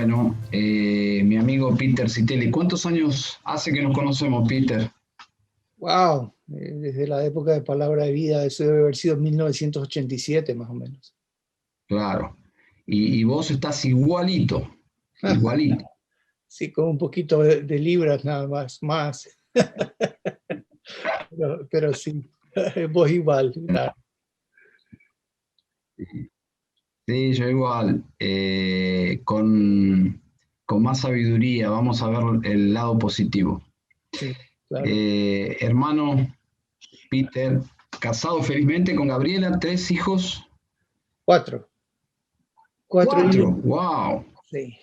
Bueno, mi amigo Peter Citelli, ¿cuántos años hace que nos conocemos, Peter? Wow, desde la época de Palabra de Vida, eso debe haber sido 1987 más o menos. Claro. Y vos estás igualito, igualito. Sí, con un poquito de libras nada más. Pero sí, vos igual, claro. Sí, yo igual. Con más sabiduría, vamos a ver el lado positivo. Sí, claro. Hermano Peter, casado felizmente con Gabriela, 3 hijos. Cuatro. Cuatro hijos, Cuatro, wow, sí.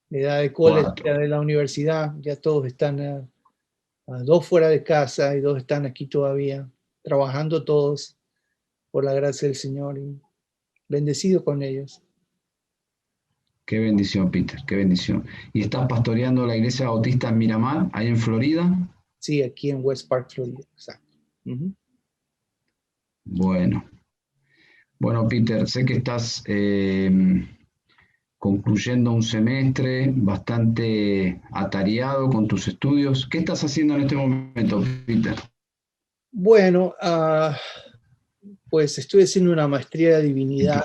De edad de college, ya cuatro. de la universidad, ya todos están, a dos fuera de casa y dos están aquí todavía, trabajando todos por la gracia del Señor y bendecido con ellos. Qué bendición, Peter, qué bendición. ¿Y estás pastoreando la iglesia bautista en Miramar, ahí en Florida? Sí, aquí en West Park, Florida, exacto. Ujú. Bueno, bueno, Peter, sé que estás concluyendo un semestre bastante atareado con tus estudios. ¿Qué estás haciendo en este momento, Peter? Bueno, pues estoy haciendo una maestría de divinidad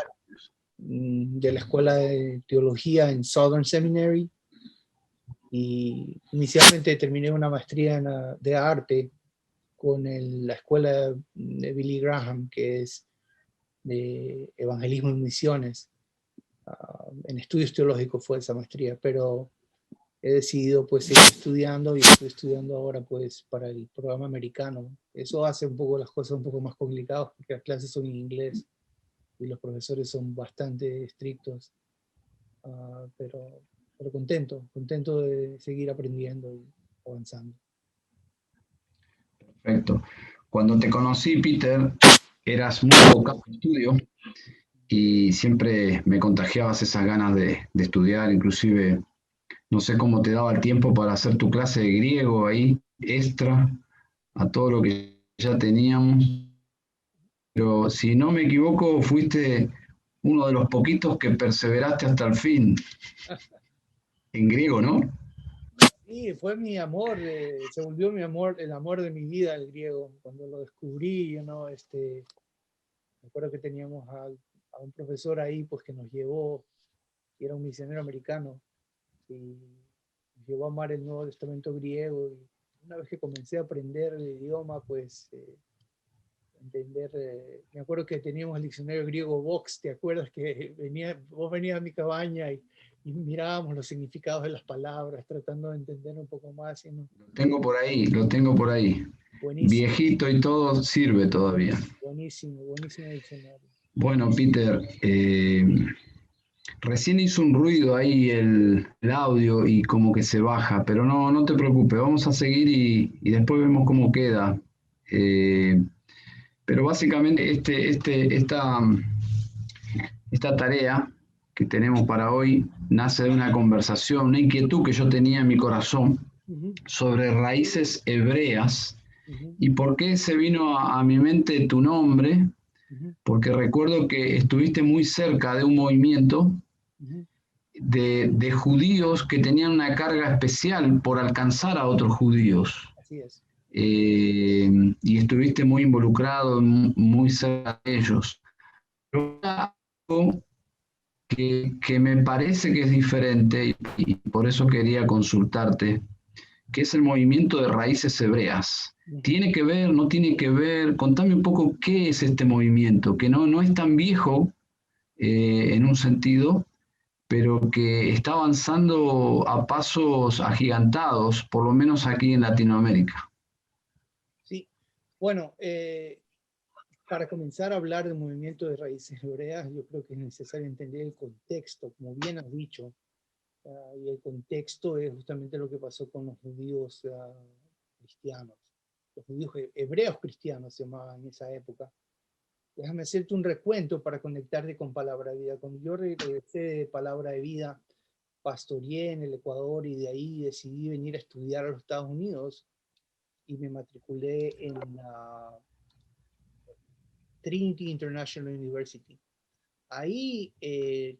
de la Escuela de Teología en Southern Seminary y inicialmente terminé una maestría de arte con la Escuela de Billy Graham, que es de Evangelismo y Misiones. En estudios teológicos fue esa maestría, pero he decidido pues seguir estudiando y estoy estudiando ahora pues para el programa americano. Eso hace un poco las cosas un poco más complicadas porque las clases son en inglés y los profesores son bastante estrictos, pero contento de seguir aprendiendo y avanzando. Perfecto. Cuando te conocí, Peter, eras muy abocado al estudio y siempre me contagiabas esas ganas de estudiar, inclusive no sé cómo te daba el tiempo para hacer tu clase de griego ahí, extra, a todo lo que ya teníamos. Pero si no me equivoco, fuiste uno de los poquitos que perseveraste hasta el fin en griego, ¿no? Y fue mi amor, se volvió mi amor, el amor de mi vida el griego. Cuando lo descubrí, me acuerdo que teníamos a un profesor ahí pues que nos llevó, que era un misionero americano, y nos llevó a amar el Nuevo Testamento griego. Y una vez que comencé a aprender el idioma, pues me acuerdo que teníamos el diccionario griego Vox, ¿te acuerdas que vos venías a mi cabaña y mirábamos los significados de las palabras, tratando de entender un poco más? Y no, Lo tengo por ahí, lo tengo por ahí. buenísimo, Viejito y todo sirve todavía. buenísimo diccionario. Bueno, Peter, recién hizo un ruido ahí el audio y como que se baja, pero no, no te preocupes, vamos a seguir y después vemos cómo queda. Eh, pero básicamente esta tarea que tenemos para hoy nace de una conversación, una inquietud que yo tenía en mi corazón Uh -huh, sobre raíces hebreas. uh -huh, ¿Y por qué se vino a mi mente tu nombre? uh -huh, Porque recuerdo que estuviste muy cerca de un movimiento uh -huh. de judíos que tenían una carga especial por alcanzar a otros judíos. Así es. Y estuviste muy involucrado, muy cerca de ellos. Pero algo que me parece que es diferente y por eso quería consultarte, que es el movimiento de raíces hebreas. Uh -huh. ¿Tiene que ver, no tiene que ver? Contame un poco qué es este movimiento, que no, no es tan viejo en un sentido, pero que está avanzando a pasos agigantados, por lo menos aquí en Latinoamérica. Sí, bueno, para comenzar a hablar del movimiento de raíces hebreas, yo creo que es necesario entender el contexto, como bien has dicho, y el contexto es justamente lo que pasó con los judíos cristianos. Los judíos hebreos cristianos se llamaban en esa época. Déjame hacerte un recuento para conectarte con Palabra de Vida. Cuando yo regresé de Palabra de Vida, pastoreé en el Ecuador y de ahí decidí venir a estudiar a los Estados Unidos y me matriculé en la Trinity International University. Ahí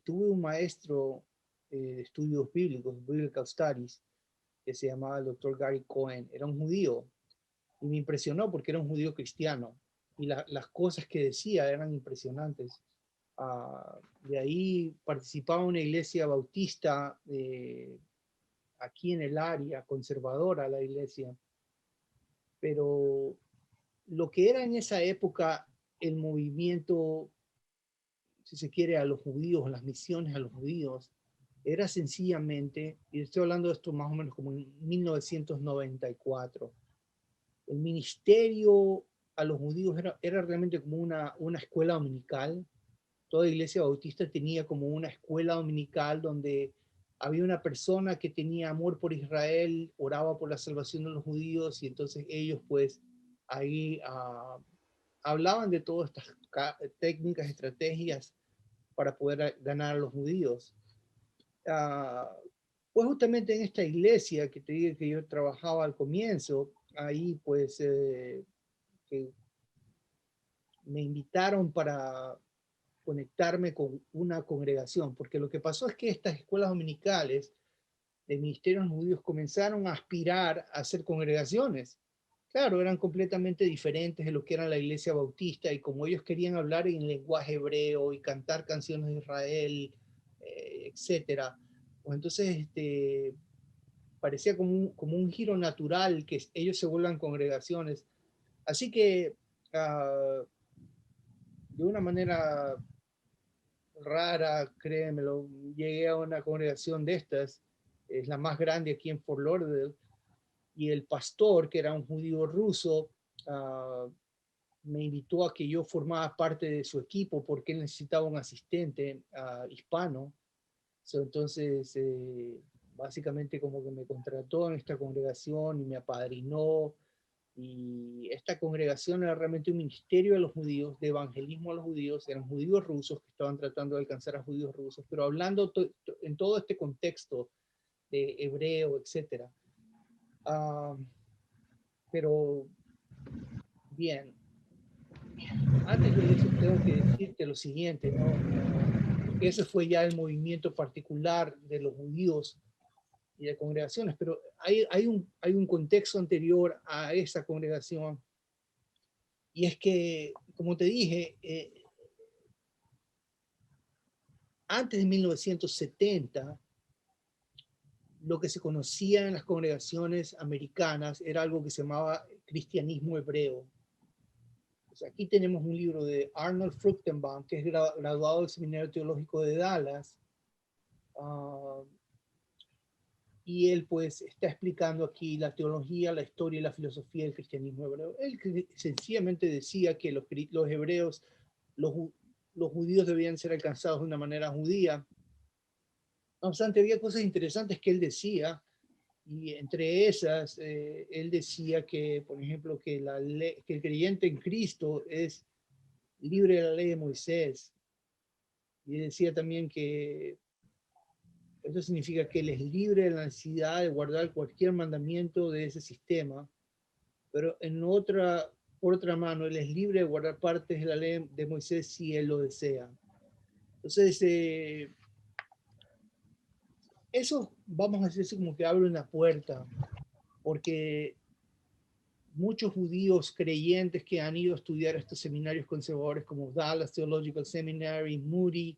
tuve un maestro de estudios bíblicos, Biblical Studies, que se llamaba el doctor Gary Cohen. Era un judío y me impresionó porque era un judío cristiano y las cosas que decía eran impresionantes. De ahí participaba en una iglesia bautista aquí en el área, conservadora la iglesia, pero lo que era en esa época el movimiento, si se quiere, a los judíos, las misiones a los judíos, era sencillamente, y estoy hablando de esto más o menos como en 1994, el ministerio a los judíos era realmente como una escuela dominical. Toda iglesia bautista tenía como una escuela dominical donde había una persona que tenía amor por Israel, oraba por la salvación de los judíos y entonces ellos pues ahí hablaban de todas estas técnicas, estrategias para poder ganar a los judíos. Pues justamente en esta iglesia que te dije que yo trabajaba al comienzo, ahí pues que me invitaron para conectarme con una congregación, porque lo que pasó es que estas escuelas dominicales de ministerios judíos comenzaron a aspirar a ser congregaciones. Claro, eran completamente diferentes de lo que era la iglesia bautista y como ellos querían hablar en lenguaje hebreo y cantar canciones de Israel, etcétera, pues entonces parecía como un giro natural que ellos se vuelvan congregaciones. Así que de una manera rara, créemelo, llegué a una congregación de estas, es la más grande aquí en Fort Lauderdale, y el pastor, que era un judío ruso, me invitó a que yo formara parte de su equipo porque él necesitaba un asistente hispano. Entonces, básicamente como que me contrató en esta congregación y me apadrinó. Y esta congregación era realmente un ministerio de los judíos, de evangelismo a los judíos, eran judíos rusos que estaban tratando de alcanzar a judíos rusos, pero hablando en todo este contexto de hebreo, etc. Pero bien, antes de eso tengo que decirte lo siguiente, ¿no? Porque ese fue ya el movimiento particular de los judíos y de congregaciones, pero hay un contexto anterior a esa congregación, y es que, como te dije, antes de 1970, lo que se conocía en las congregaciones americanas era algo que se llamaba cristianismo hebreo. O sea, aquí tenemos un libro de Arnold Fruchtenbaum, que es graduado del Seminario Teológico de Dallas, y él pues está explicando aquí la teología, la historia y la filosofía del cristianismo hebreo. Él sencillamente decía que los hebreos, los, los judíos debían ser alcanzados de una manera judía. No obstante, había cosas interesantes que él decía, y entre esas, él decía que, por ejemplo, que el creyente en Cristo es libre de la ley de Moisés. Y decía también que eso significa que él es libre de la necesidad de guardar cualquier mandamiento de ese sistema, pero por otra mano, él es libre de guardar partes de la ley de Moisés si él lo desea. Entonces, eso, vamos a decir, como que abre una puerta, porque muchos judíos creyentes que han ido a estudiar estos seminarios conservadores como Dallas Theological Seminary, Moody,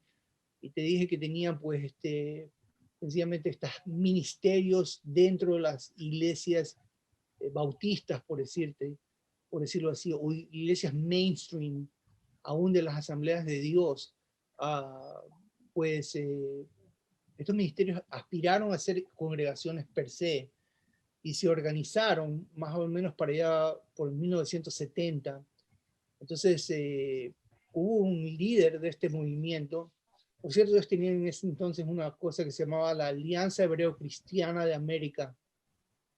y te dije que tenían pues sencillamente estos ministerios dentro de las iglesias bautistas, por decirlo así, o iglesias mainstream, aún de las asambleas de Dios, pues estos ministerios aspiraron a ser congregaciones per se y se organizaron más o menos para allá por 1970. Entonces hubo un líder de este movimiento. Por cierto, ellos tenían en ese entonces una cosa que se llamaba la Alianza Hebreo-Cristiana de América,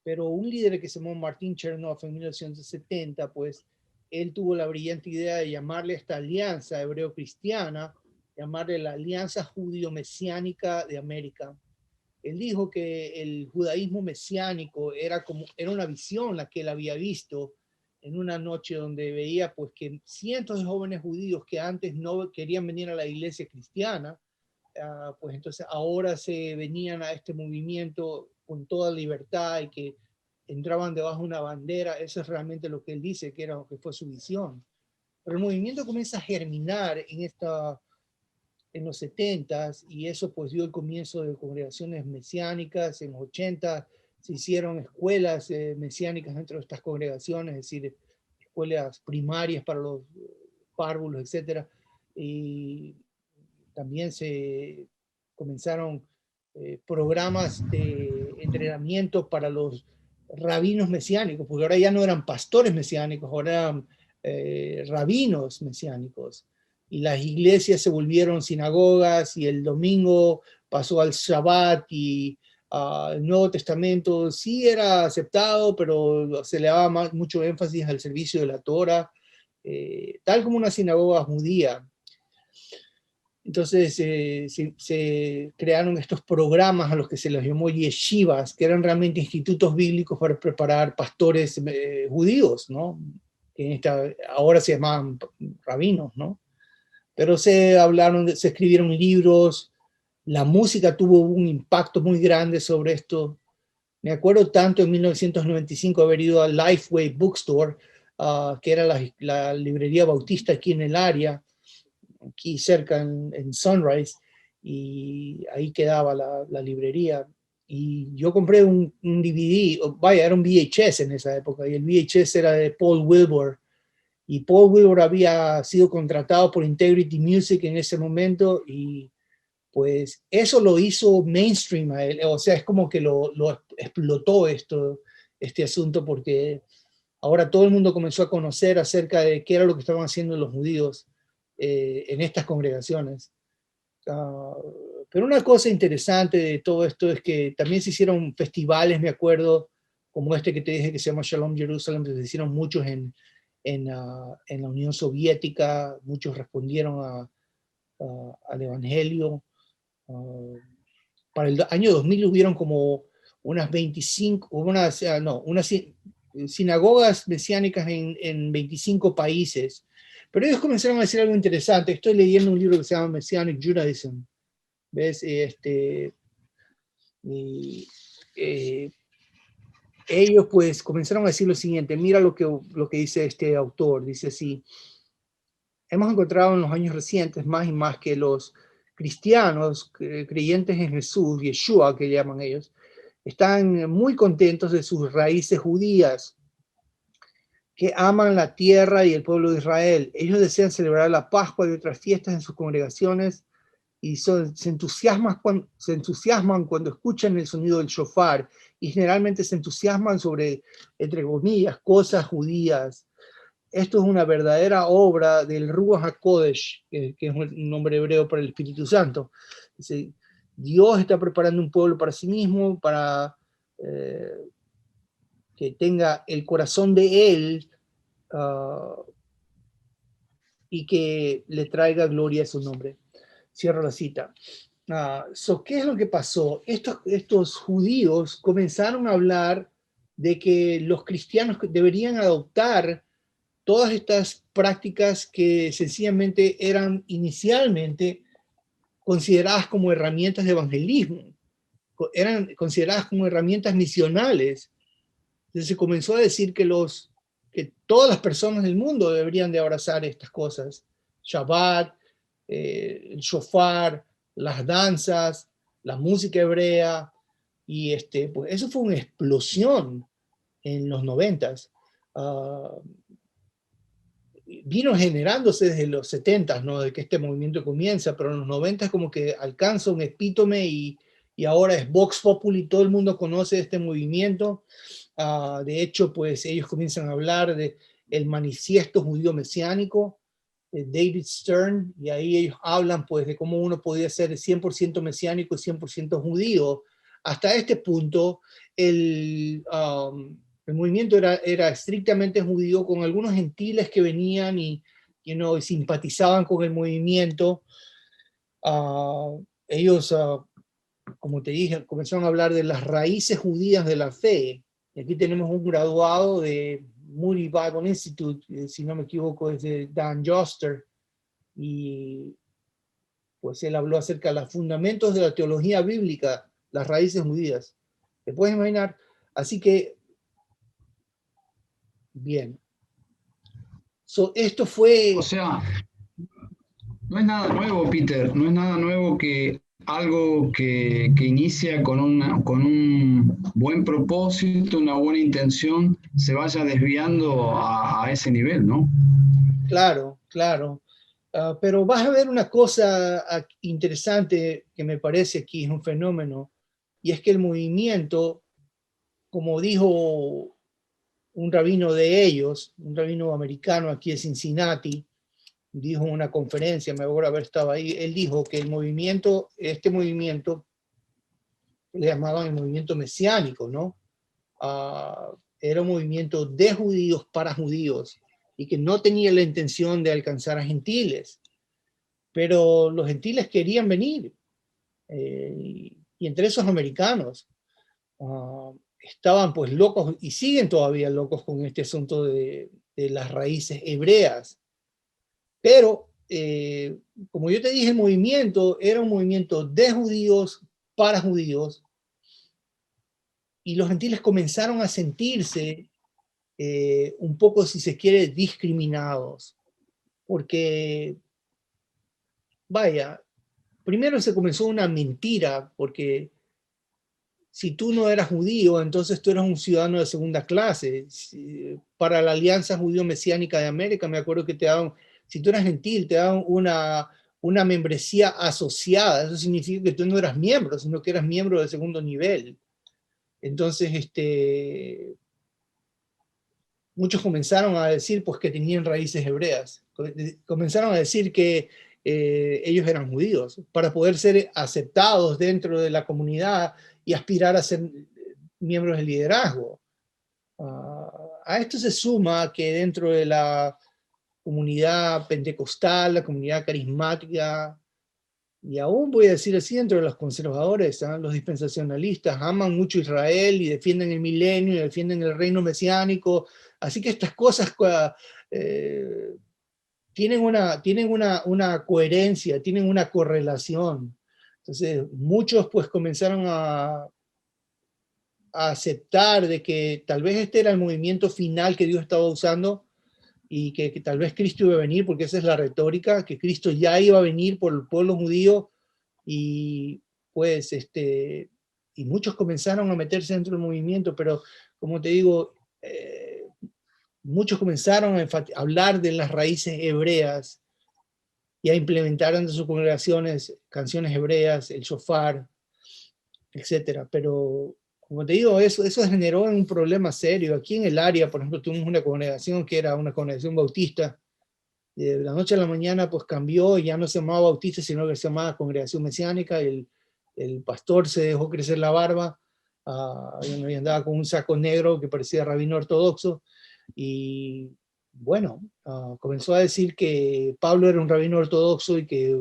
pero un líder que se llamó Martin Chernoff en 1970, pues él tuvo la brillante idea de llamarle a esta alianza hebreo-cristiana, llamarle la Alianza Judío-Mesiánica de América. Él dijo que el judaísmo mesiánico era una visión la que él había visto en una noche donde veía pues que cientos de jóvenes judíos que antes no querían venir a la iglesia cristiana, pues entonces ahora se venían a este movimiento con toda libertad y que entraban debajo de una bandera. Eso es realmente lo que él dice que era, que fue su visión. Pero el movimiento comienza a germinar en los 70s, y eso pues dio el comienzo de congregaciones mesiánicas. En los 80 se hicieron escuelas mesiánicas dentro de estas congregaciones, es decir, escuelas primarias para los párvulos, etcétera. Y también se comenzaron programas de entrenamiento para los rabinos mesiánicos, porque ahora ya no eran pastores mesiánicos, ahora eran rabinos mesiánicos. Y las iglesias se volvieron sinagogas, y el domingo pasó al Shabbat, y el Nuevo Testamento sí era aceptado, pero se le daba mucho énfasis al servicio de la Torah, tal como una sinagoga judía. Entonces se crearon estos programas a los que se los llamó yeshivas, que eran realmente institutos bíblicos para preparar pastores judíos, ¿no? Que ahora se llamaban rabinos, ¿no? Pero se escribieron libros, la música tuvo un impacto muy grande sobre esto. Me acuerdo tanto en 1995 haber ido al Lifeway Bookstore, que era la librería bautista aquí en el área, aquí cerca en Sunrise, y ahí quedaba la librería. Y yo compré un DVD, vaya, era un VHS en esa época, y el VHS era de Paul Wilbur, y Paul Wilbur había sido contratado por Integrity Music en ese momento, y pues eso lo hizo mainstream a él. O sea, es como que lo explotó este asunto, porque ahora todo el mundo comenzó a conocer acerca de qué era lo que estaban haciendo los judíos en estas congregaciones. Pero una cosa interesante de todo esto es que también se hicieron festivales, me acuerdo, como este que te dije que se llama Shalom Jerusalem, que se hicieron muchos en la Unión Soviética. Muchos respondieron al Evangelio. Para el año 2000 hubieron como unas 25, unas sinagogas mesiánicas en 25 países. Pero ellos comenzaron a decir algo interesante. Estoy leyendo un libro que se llama Messianic Judaism. ¿Ves? Ellos pues comenzaron a decir lo siguiente. Mira lo que dice este autor. Dice así: hemos encontrado en los años recientes más y más que los cristianos creyentes en Jesús, Yeshua que llaman ellos, están muy contentos de sus raíces judías, que aman la tierra y el pueblo de Israel. Ellos desean celebrar la Pascua y otras fiestas en sus congregaciones, y se entusiasman cuando escuchan el sonido del shofar, y generalmente se entusiasman sobre, entre comillas, cosas judías. Esto es una verdadera obra del Ruach HaKodesh, que es un nombre hebreo para el Espíritu Santo. Dice, Dios está preparando un pueblo para sí mismo, para que tenga el corazón de Él, y que le traiga gloria a su nombre. Cierro la cita. ¿Qué es lo que pasó? Estos judíos comenzaron a hablar de que los cristianos deberían adoptar todas estas prácticas que sencillamente eran inicialmente consideradas como herramientas de evangelismo, eran consideradas como herramientas misionales. Entonces se comenzó a decir que todas las personas del mundo deberían de abrazar estas cosas: Shabbat, el shofar, las danzas, la música hebrea, y pues eso fue una explosión en los 90s. Vino generándose desde los 70s, ¿no? De que este movimiento comienza, pero en los 90s como que alcanza un epítome, y ahora es Vox Populi, todo el mundo conoce este movimiento. De hecho, pues ellos comienzan a hablar de el manifiesto judío mesiánico de David Stern, y ahí ellos hablan pues de cómo uno podía ser 100% mesiánico y 100% judío. Hasta este punto, el movimiento era estrictamente judío, con algunos gentiles que venían y simpatizaban con el movimiento. Ellos, como te dije, comenzaron a hablar de las raíces judías de la fe. Y aquí tenemos un graduado de Moody Bible Institute, si no me equivoco, es de Dan Joster. Y pues él habló acerca de los fundamentos de la teología bíblica, las raíces judías. ¿Te puedes imaginar? Así que, bien. Esto O fue, sea, no es nada nuevo, Peter, no es nada nuevo que algo que inicia con un buen propósito, una buena intención, se vaya desviando a ese nivel, ¿no? claro, claro. Pero vas a ver una cosa interesante que me parece aquí es un fenómeno, y es que el movimiento, como dijo un rabino de ellos, un rabino americano aquí de Cincinnati, dijo en una conferencia, me acuerdo haber estado ahí, él dijo que el movimiento, este movimiento, le llamaban el movimiento mesiánico, ¿no? Era un movimiento de judíos para judíos y que no tenía la intención de alcanzar a gentiles, pero los gentiles querían venir, y entre esos americanos estaban pues locos y siguen todavía locos con este asunto de las raíces hebreas. Pero, como yo te dije, el movimiento era un movimiento de judíos para judíos, y los gentiles comenzaron a sentirse un poco, si se quiere, discriminados, porque, vaya, primero se comenzó una mentira, porque si tú no eras judío, entonces tú eras un ciudadano de segunda clase. Para la Alianza Judío-Mesiánica de América, me acuerdo que te daban, si tú eras gentil, te daban una membresía asociada. Eso significa que tú no eras miembro, sino que eras miembro de segundo nivel. Entonces, muchos comenzaron a decir pues, que tenían raíces hebreas. Comenzaron a decir que ellos eran judíos para poder ser aceptados dentro de la comunidad y aspirar a ser miembros del liderazgo. A esto se suma que dentro de la comunidad pentecostal, la comunidad carismática, y aún voy a decir así, dentro de los conservadores, los dispensacionalistas aman mucho Israel y defienden el milenio y defienden el reino mesiánico. Así que estas cosas eh, tienen una coherencia, tienen una correlación. Entonces, muchos pues comenzaron a aceptar de que tal vez este era el movimiento final que Dios estaba usando, y que tal vez Cristo iba a venir, porque esa es la retórica, que Cristo ya iba a venir por el pueblo judío, y pues y muchos comenzaron a meterse dentro del movimiento, pero como te digo, muchos comenzaron a hablar de las raíces hebreas y a implementar en sus congregaciones canciones hebreas, el shofar, etcétera. Pero como te digo, eso generó un problema serio. Aquí en el área, por ejemplo, tuvimos una congregación que era una congregación bautista, y de la noche a la mañana pues cambió, y ya no se llamaba bautista, sino que se llamaba Congregación Mesiánica. El pastor se dejó crecer la barba, y andaba con un saco negro que parecía rabino ortodoxo, y bueno, comenzó a decir que Pablo era un rabino ortodoxo y que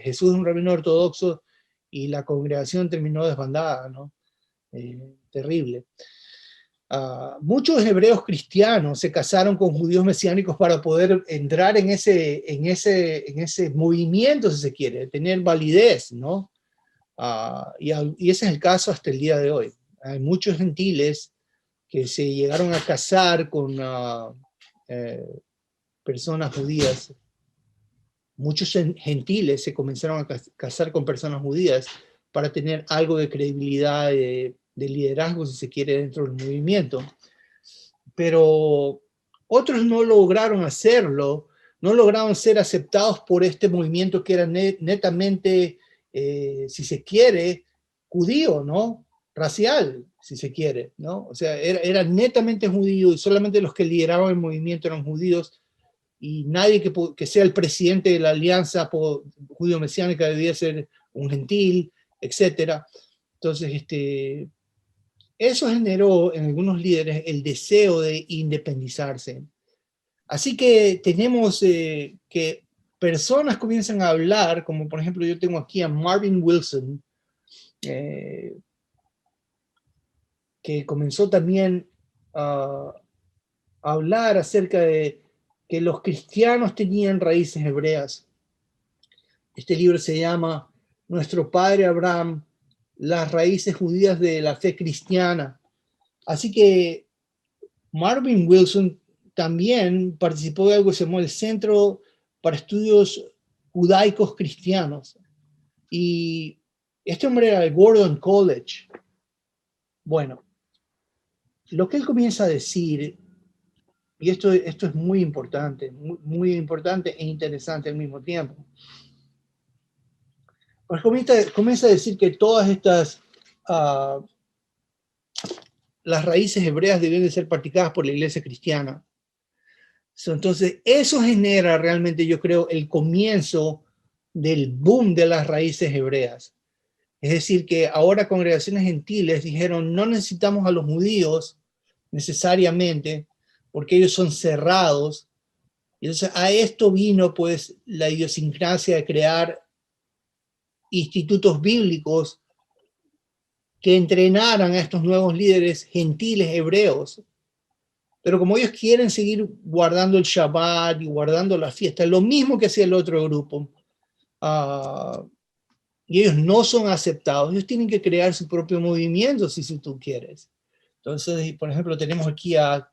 Jesús es un rabino ortodoxo, y la congregación terminó desbandada, ¿no? Terrible. Muchos hebreos cristianos se casaron con judíos mesiánicos para poder entrar en ese movimiento, si se quiere, tener validez, ¿no? Y ese es el caso hasta el día de hoy. Hay muchos gentiles que se llegaron a casar con eh, personas judías. Muchos gentiles se comenzaron a casar con personas judías para tener algo de credibilidad, de liderazgo, si se quiere, dentro del movimiento. Pero otros no lograron hacerlo, no lograron ser aceptados por este movimiento que era netamente, si se quiere, judío, ¿no? Racial, si se quiere, ¿no? O sea, era netamente judío, y solamente los que lideraban el movimiento eran judíos, y nadie que sea el presidente de la alianza judío-mesiánica debía ser un gentil, etcétera. Entonces, eso generó en algunos líderes el deseo de independizarse. Así que tenemos que personas comienzan a hablar, como por ejemplo yo tengo aquí a Marvin Wilson, eh, que comenzó también a hablar acerca de que los cristianos tenían raíces hebreas. Este libro se llama Nuestro Padre Abraham, las raíces judías de la fe cristiana. Así que Marvin Wilson también participó de algo que se llamó el Centro para Estudios Judaicos Cristianos. Y este hombre era el Gordon College. Bueno, lo que él comienza a decir, y esto es muy importante, muy importante e interesante al mismo tiempo, pues comienza a decir que todas estas, las raíces hebreas deben de ser practicadas por la iglesia cristiana. Entonces, eso genera realmente, yo creo, el comienzo del boom de las raíces hebreas. Es decir, que ahora congregaciones gentiles dijeron, no necesitamos a los judíos necesariamente, porque ellos son cerrados. Y entonces a esto vino pues la idiosincrasia de crear institutos bíblicos que entrenaran a estos nuevos líderes gentiles hebreos. Pero como ellos quieren seguir guardando el Shabbat y guardando la fiesta, lo mismo que hacía el otro grupo, y ellos no son aceptados, ellos tienen que crear su propio movimiento si tú quieres. Entonces, por ejemplo, tenemos aquí a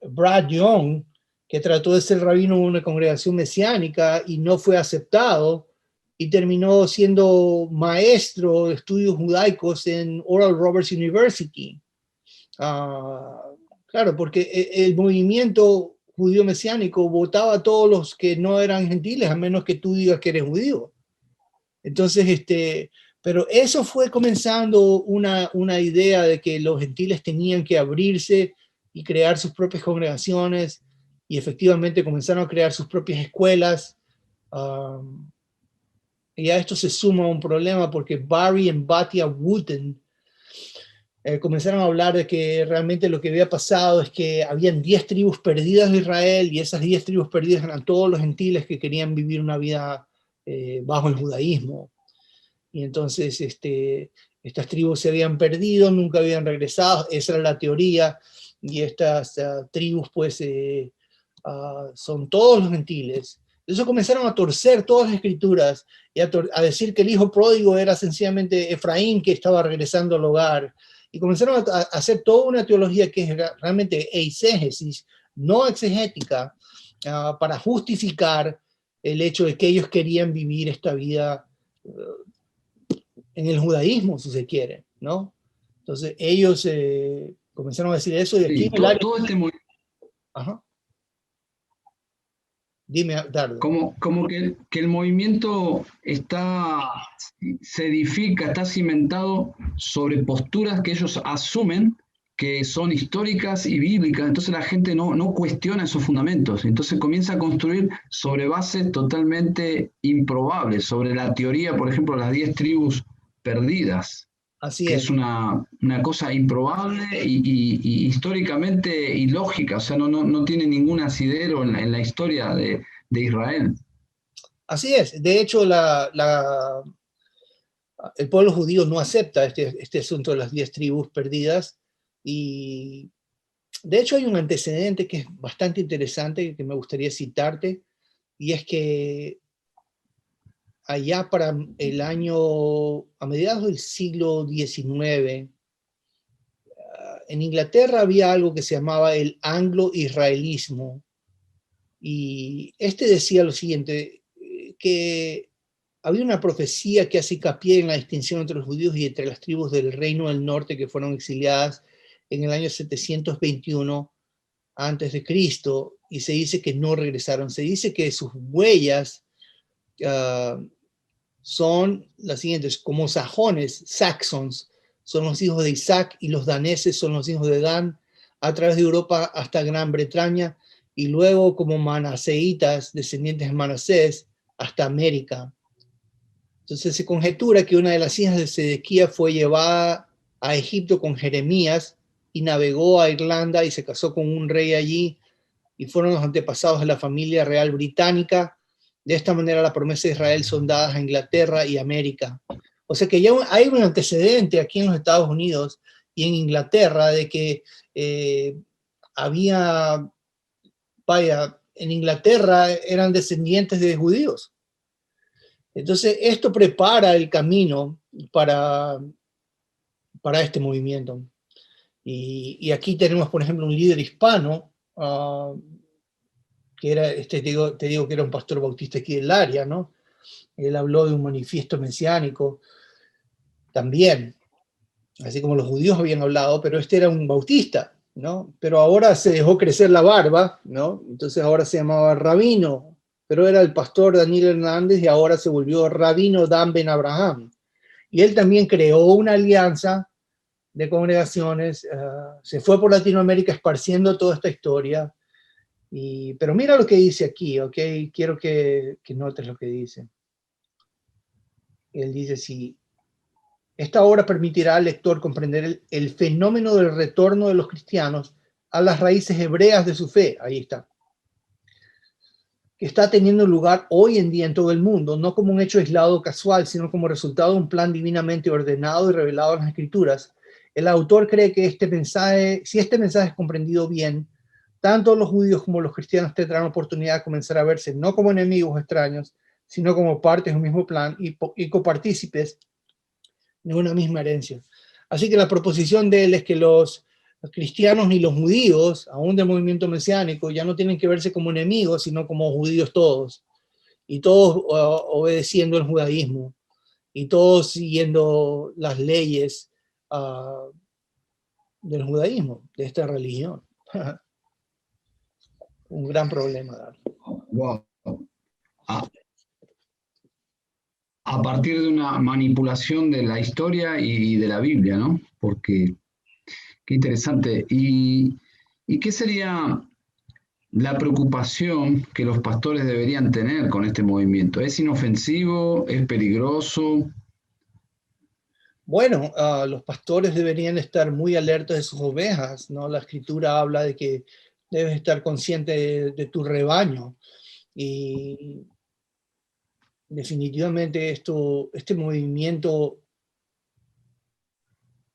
Brad Young, que trató de ser rabino en una congregación mesiánica y no fue aceptado, y terminó siendo maestro de estudios judaicos en Oral Roberts University. Claro, porque el movimiento judío mesiánico votaba a todos los que no eran gentiles, a menos que tú digas que eres judío. Entonces, pero eso fue comenzando una idea de que los gentiles tenían que abrirse y crear sus propias congregaciones, y efectivamente comenzaron a crear sus propias escuelas. Y a esto se suma un problema porque Barry y Batia Wooten comenzaron a hablar de que realmente lo que había pasado es que habían 10 tribus perdidas de Israel, y esas 10 tribus perdidas eran todos los gentiles que querían vivir una vida bajo el judaísmo. Y entonces estas tribus se habían perdido, nunca habían regresado, esa era la teoría, y estas tribus pues son todos los gentiles. Eso comenzaron a torcer todas las escrituras y a decir que el hijo pródigo era sencillamente Efraín, que estaba regresando al hogar, y comenzaron a hacer toda una teología que es realmente eisegesis, no exegética, para justificar el hecho de que ellos querían vivir esta vida en el judaísmo, si se quiere, ¿no? Entonces ellos comenzaron a decir eso, y aquí Sí, en el área... todo este movimiento, Ajá. Dime, Dardo. como que el movimiento se edifica, está cimentado sobre posturas que ellos asumen que son históricas y bíblicas, entonces la gente no cuestiona esos fundamentos, entonces comienza a construir sobre bases totalmente improbables, sobre la teoría, por ejemplo, las 10 tribus perdidas, Así que es. es una cosa improbable y históricamente ilógica, o sea, no tiene ningún asidero en la historia de Israel. Así es. De hecho, el pueblo judío no acepta este asunto de las 10 tribus perdidas, y de hecho hay un antecedente que es bastante interesante que me gustaría citarte, y es que allá para el año, a mediados del siglo XIX, en Inglaterra había algo que se llamaba el anglo-israelismo, y decía lo siguiente, que había una profecía que hace hincapié en la distinción entre los judíos y entre las tribus del reino del norte que fueron exiliadas en el año 721 antes de Cristo, y se dice que no regresaron. Se dice que sus huellas son las siguientes: como sajones, saxons, son los hijos de Isaac, y los daneses son los hijos de Dan, a través de Europa hasta Gran Bretaña, y luego como manaseitas, descendientes de Manasés, hasta América. Entonces se conjetura que una de las hijas de Sedequía fue llevada a Egipto con Jeremías y navegó a Irlanda y se casó con un rey allí, y fueron los antepasados de la familia real británica. De esta manera la promesa de Israel son dadas a Inglaterra y América. O sea que ya hay un antecedente aquí en los Estados Unidos y en Inglaterra de que en Inglaterra eran descendientes de judíos. Entonces, esto prepara el camino para este movimiento. Y aquí tenemos, por ejemplo, un líder hispano, que era, te digo que era un pastor bautista aquí del área, ¿no? Él habló de un manifiesto mesiánico también, así como los judíos habían hablado, pero este era un bautista, ¿no? Pero ahora se dejó crecer la barba, ¿no? Entonces ahora se llamaba Rabino, pero era el pastor Daniel Hernández y ahora se volvió Rabino Dan Ben Abraham. Y él también creó una alianza de congregaciones, se fue por Latinoamérica esparciendo toda esta historia. Pero mira lo que dice aquí, ¿ok? Quiero que notes lo que dice. Él dice, si esta obra permitirá al lector comprender el fenómeno del retorno de los cristianos a las raíces hebreas de su fe, ahí está, que está teniendo lugar hoy en día en todo el mundo, no como un hecho aislado o casual, sino como resultado de un plan divinamente ordenado y revelado en las Escrituras. El autor cree que si este mensaje es comprendido bien, tanto los judíos como los cristianos tendrán oportunidad de comenzar a verse no como enemigos extraños, sino como partes de un mismo plan y copartícipes de una misma herencia. Así que la proposición de él es que los cristianos ni los judíos, aún del movimiento mesiánico, ya no tienen que verse como enemigos, sino como judíos todos, y todos obedeciendo el judaísmo, y todos siguiendo las leyes del judaísmo, de esta religión. Un gran problema. Wow. A partir de una manipulación de la historia y de la Biblia, ¿no? Porque qué interesante. ¿Y qué sería la preocupación que los pastores deberían tener con este movimiento? ¿Es inofensivo? ¿Es peligroso? Bueno, los pastores deberían estar muy alertas de sus ovejas, ¿no? La escritura habla de que debes estar consciente de tu rebaño. Y definitivamente este movimiento,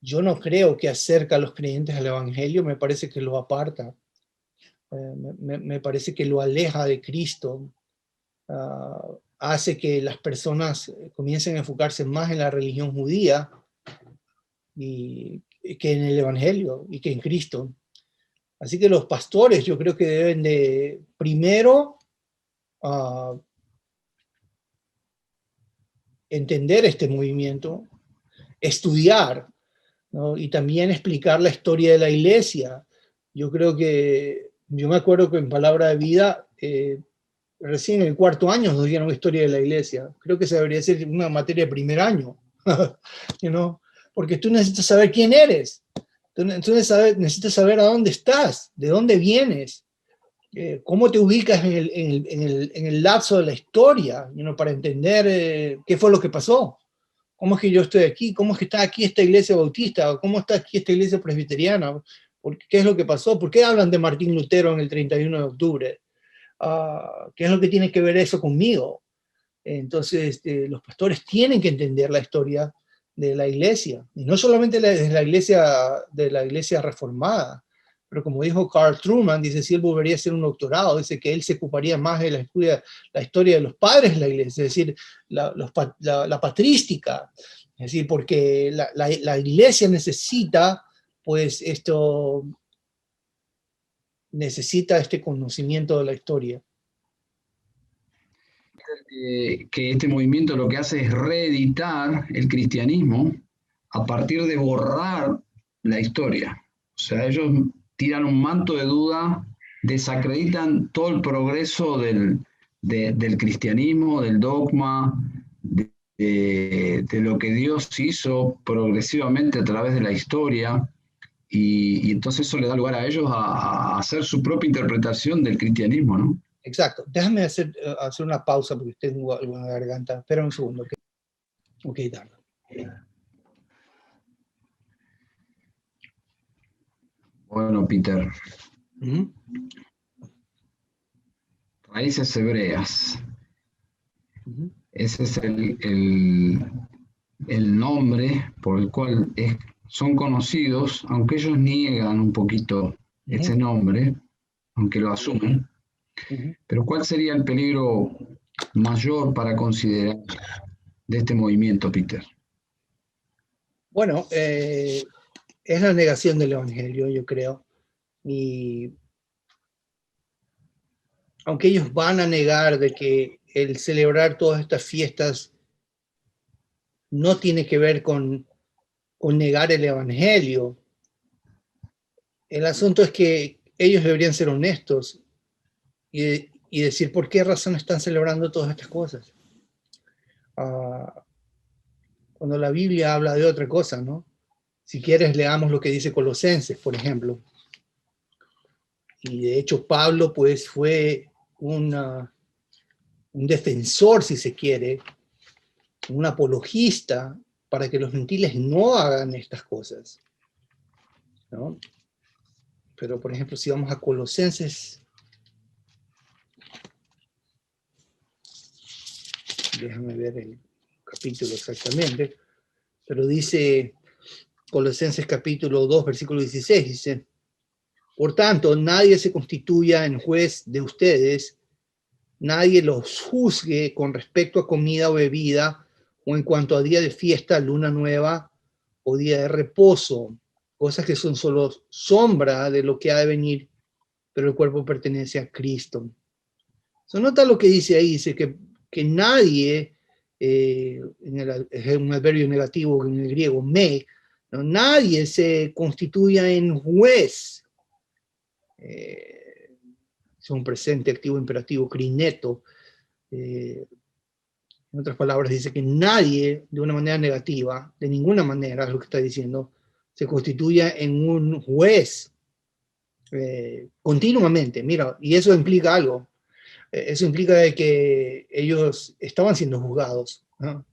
yo no creo que acerca a los creyentes al evangelio, me parece que lo aparta, me parece que lo aleja de Cristo, hace que las personas comiencen a enfocarse más en la religión judía que en el evangelio y que en Cristo. Así que los pastores yo creo que deben de primero entender este movimiento, estudiar, ¿no? Y también explicar la historia de la iglesia. Yo me acuerdo que en Palabra de Vida, recién en el 4º año nos dieron historia de la iglesia. Creo que se debería ser una materia de primer año, you know? Porque tú necesitas saber quién eres. Tú necesitas saber a dónde estás, de dónde vienes, cómo te ubicas en el lapso de la historia, para entender qué fue lo que pasó. ¿Cómo es que yo estoy aquí? ¿Cómo es que está aquí esta iglesia bautista? ¿Cómo está aquí esta iglesia presbiteriana? ¿Qué es lo que pasó? ¿Por qué hablan de Martín Lutero en el 31 de octubre? ¿Qué es lo que tiene que ver eso conmigo? Entonces, los pastores tienen que entender la historia de la iglesia, y no solamente de la iglesia reformada, pero como dijo Carl Truman, dice, si él volvería a hacer un doctorado, dice que él se ocuparía más de la historia de los padres de la iglesia, es decir, la patrística, es decir, porque la iglesia necesita, pues, necesita este conocimiento de la historia. Que este movimiento lo que hace es reeditar el cristianismo a partir de borrar la historia. O sea, ellos tiran un manto de duda, desacreditan todo el progreso del cristianismo, del dogma, de lo que Dios hizo progresivamente a través de la historia, y entonces eso le da lugar a ellos a hacer su propia interpretación del cristianismo, ¿no? Exacto. Déjame hacer una pausa porque tengo algo en la garganta. Espera un segundo. Ok, dale. Bueno, Peter. Raíces hebreas. Ese es el nombre por el cual son conocidos, aunque ellos niegan un poquito ese nombre, aunque lo asumen. Ujú. Pero ¿cuál sería el peligro mayor para considerar de este movimiento, Peter? Bueno, es la negación del Evangelio, yo creo. Y aunque ellos van a negar de que el celebrar todas estas fiestas no tiene que ver con negar el Evangelio, el asunto es que ellos deberían ser honestos y decir por qué razón están celebrando todas estas cosas. Ah, cuando la Biblia habla de otra cosa, ¿no? Si quieres, leamos lo que dice Colosenses, por ejemplo. Y de hecho, Pablo, pues, fue un defensor, si se quiere, un apologista para que los gentiles no hagan estas cosas, ¿no? Pero, por ejemplo, si vamos a Colosenses, déjame ver el capítulo exactamente, pero dice Colosenses capítulo 2, versículo 16, dice, por tanto, nadie se constituya en juez de ustedes, nadie los juzgue con respecto a comida o bebida, o en cuanto a día de fiesta, luna nueva o día de reposo, cosas que son solo sombra de lo que ha de venir, pero el cuerpo pertenece a Cristo. So, nota lo que dice ahí, dice que nadie, es un adverbio negativo en el griego, ¿no? Nadie se constituya en juez, es un presente activo imperativo, crineto, en otras palabras, dice que nadie, de una manera negativa, de ninguna manera, es lo que está diciendo, se constituya en un juez continuamente. Mira, y eso implica algo. Eso implica de que ellos estaban siendo juzgados, ¿no?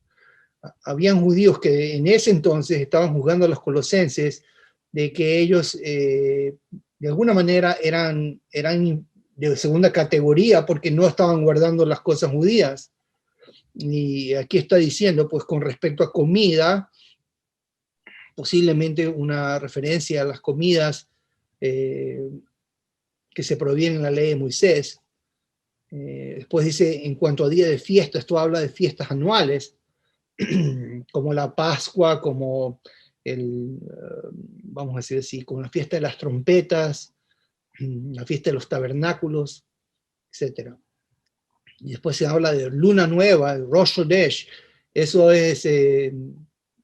Habían judíos que en ese entonces estaban juzgando a los colosenses de que ellos de alguna manera eran de segunda categoría porque no estaban guardando las cosas judías. Y aquí está diciendo, pues con respecto a comida, posiblemente una referencia a las comidas que se provienen en la ley de Moisés. Después dice, en cuanto a día de fiesta, esto habla de fiestas anuales, como la Pascua, como vamos a decir así, como la fiesta de las trompetas, la fiesta de los tabernáculos, etc. Y después se habla de Luna Nueva, el Rosh Hodesh. Eso es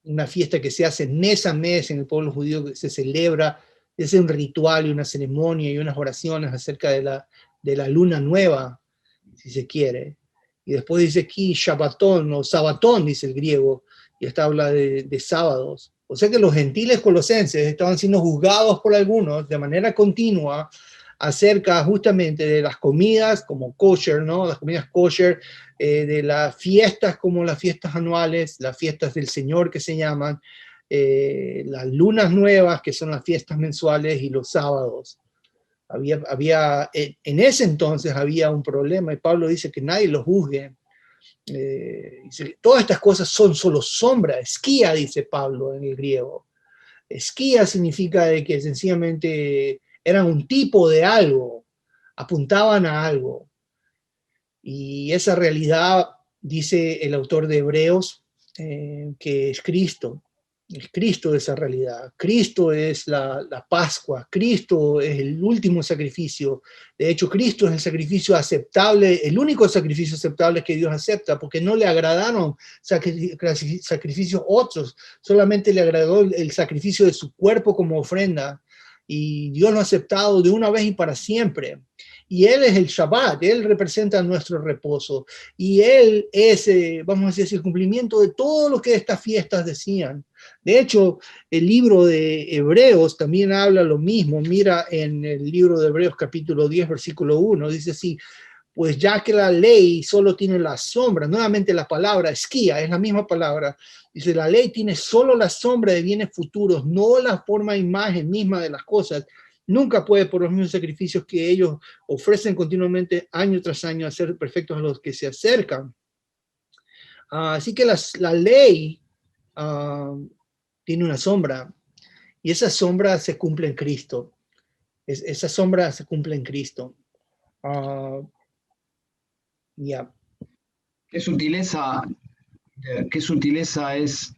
una fiesta que se hace mes a mes en el pueblo judío, que se celebra, es un ritual y una ceremonia y unas oraciones acerca de la luna nueva, si se quiere. Y después dice aquí Shabbatón o Sabatón, dice el griego, y esta habla de sábados. O sea que los gentiles colosenses estaban siendo juzgados por algunos de manera continua acerca justamente de las comidas como kosher, ¿no? Las comidas kosher, de las fiestas como las fiestas anuales, las fiestas del Señor que se llaman, las lunas nuevas que son las fiestas mensuales y los sábados. En ese entonces había un problema y Pablo dice que nadie lo juzgue. Dice, todas estas cosas son solo sombra, esquía, dice Pablo en el griego. Esquía significa de que sencillamente eran un tipo de algo, apuntaban a algo. Y esa realidad, dice el autor de Hebreos, que es Cristo. Es Cristo esa realidad. Cristo es la Pascua. Cristo es el último sacrificio. De hecho, Cristo es el sacrificio aceptable, el único sacrificio aceptable que Dios acepta, porque no le agradaron sacrificios otros. Solamente le agradó el sacrificio de su cuerpo como ofrenda. Y Dios lo ha aceptado de una vez y para siempre. Y Él es el Shabbat, Él representa nuestro reposo. Y Él es, vamos a decir, el cumplimiento de todo lo que estas fiestas decían. De hecho, el libro de Hebreos también habla lo mismo. Mira en el libro de Hebreos capítulo 10, versículo 1, dice así, pues ya que la ley solo tiene la sombra, nuevamente la palabra esquía, es la misma palabra, dice, la ley tiene solo la sombra de bienes futuros, no la forma imagen misma de las cosas. Nunca puede, por los mismos sacrificios que ellos ofrecen continuamente año tras año, hacer perfectos a los que se acercan. Así que la ley tiene una sombra y esa sombra se cumple en Cristo. Esa sombra se cumple en Cristo. Ah, ya. ¿Qué sutileza es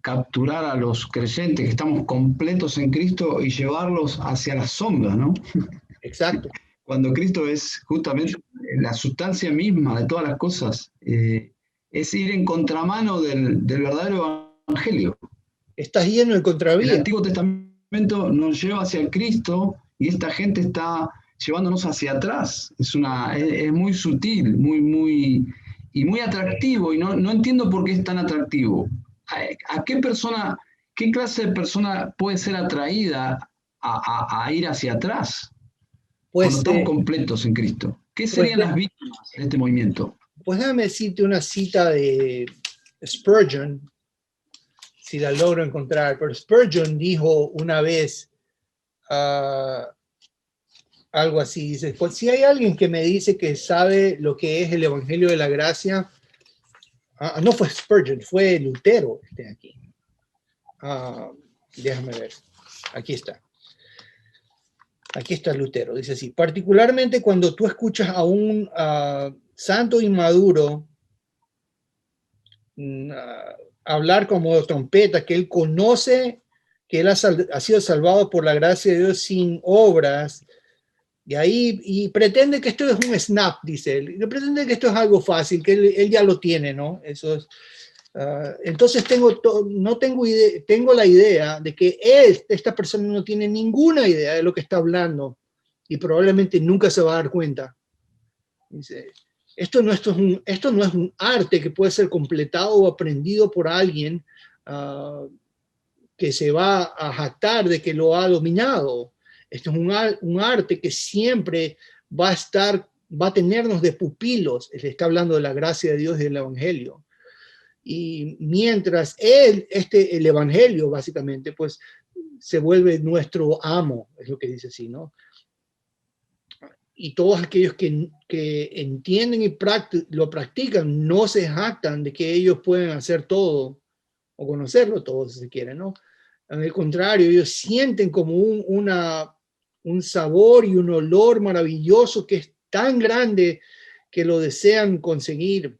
capturar a los creyentes que estamos completos en Cristo y llevarlos hacia las sombras, ¿no? Exacto. Cuando Cristo es justamente la sustancia misma de todas las cosas, es ir en contramano del verdadero evangelio. Estás yendo en El contravía. Antiguo Testamento nos lleva hacia Cristo y esta gente está llevándonos hacia atrás. Es muy sutil, y muy atractivo, y no entiendo por qué es tan atractivo. ¿A qué clase de persona puede ser atraída a ir hacia atrás cuando Pues, estamos completos en Cristo? ¿Qué pues, serían las víctimas de este movimiento? pues déjame decirte una cita de Spurgeon, si la logro encontrar, pero Spurgeon dijo una vez algo así, dice, pues si hay alguien que me dice que sabe lo que es el Evangelio de la Gracia, no fue Spurgeon, fue Lutero, aquí. Déjame ver, aquí está. Aquí está Lutero, dice así, particularmente cuando tú escuchas a un santo inmaduro hablar como trompeta, que él conoce que él ha sido salvado por la gracia de Dios sin obras, y pretende que esto es un snap, dice él, y pretende que esto es algo fácil, que él ya lo tiene, ¿no? Eso es. Entonces no tengo idea, tengo la idea de que esta persona no tiene ninguna idea de lo que está hablando y probablemente nunca se va a dar cuenta. Dice, esto no es un arte que puede ser completado o aprendido por alguien que se va a jactar de que lo ha dominado. Esto es un arte que siempre va a tenernos de pupilos. Él está hablando de la gracia de Dios y del Evangelio. Y mientras el Evangelio, básicamente, pues se vuelve nuestro amo, es lo que dice así, ¿no? Y todos aquellos que entienden y lo practican no se jactan de que ellos pueden hacer todo o conocerlo todo, si se quiere, ¿no? En el contrario, ellos sienten como un sabor y un olor maravilloso que es tan grande que lo desean conseguir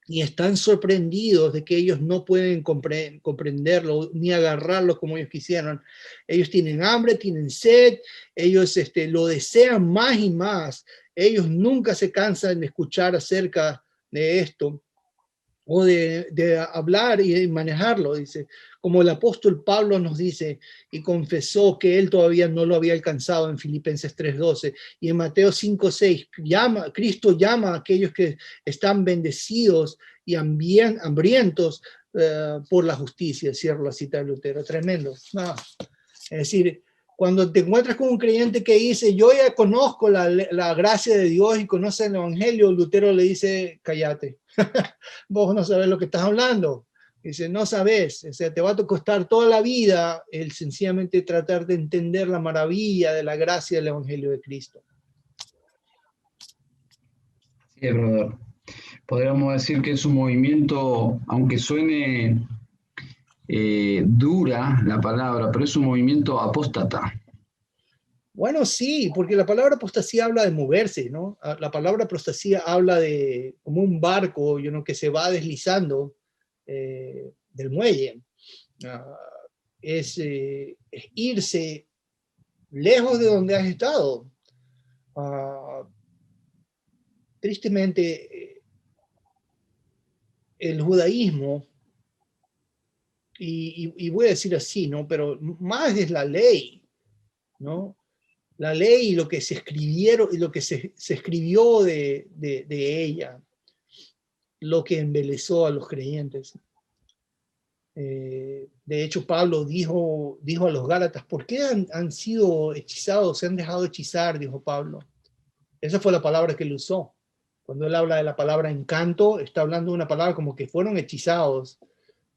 y están sorprendidos de que ellos no pueden comprenderlo ni agarrarlo como ellos quisieran. Ellos tienen hambre, tienen sed, ellos lo desean más y más. Ellos nunca se cansan de escuchar acerca de esto o de hablar y de manejarlo, dice, como el apóstol Pablo nos dice y confesó que él todavía no lo había alcanzado en Filipenses 3:12 y en Mateo 5:6, Cristo llama a aquellos que están bendecidos y hambrientos por la justicia, cierro la cita de Lutero, tremendo. No. Es decir, cuando te encuentras con un creyente que dice, yo ya conozco la gracia de Dios y conoce el Evangelio, Lutero le dice, cállate, vos no sabés lo que estás hablando. Dice, no sabés, o sea, te va a costar toda la vida el sencillamente tratar de entender la maravilla de la gracia del Evangelio de Cristo. Sí, brother. Podríamos decir que es un movimiento, aunque suene dura la palabra, pero es un movimiento apóstata. Bueno, sí, porque la palabra apostasía habla de moverse, ¿no? La palabra apostasía habla de como un barco, que se va deslizando del muelle. Es irse lejos de donde has estado. Tristemente, el judaísmo, y voy a decir así, ¿no? Pero más es la ley, ¿no? La ley y lo que se escribieron y lo que se escribió de ella, lo que embelezó a los creyentes. De hecho, Pablo dijo a los Gálatas, ¿por qué han sido hechizados, se han dejado hechizar? Dijo Pablo. Esa fue la palabra que él usó. Cuando él habla de la palabra encanto, está hablando de una palabra como que fueron hechizados,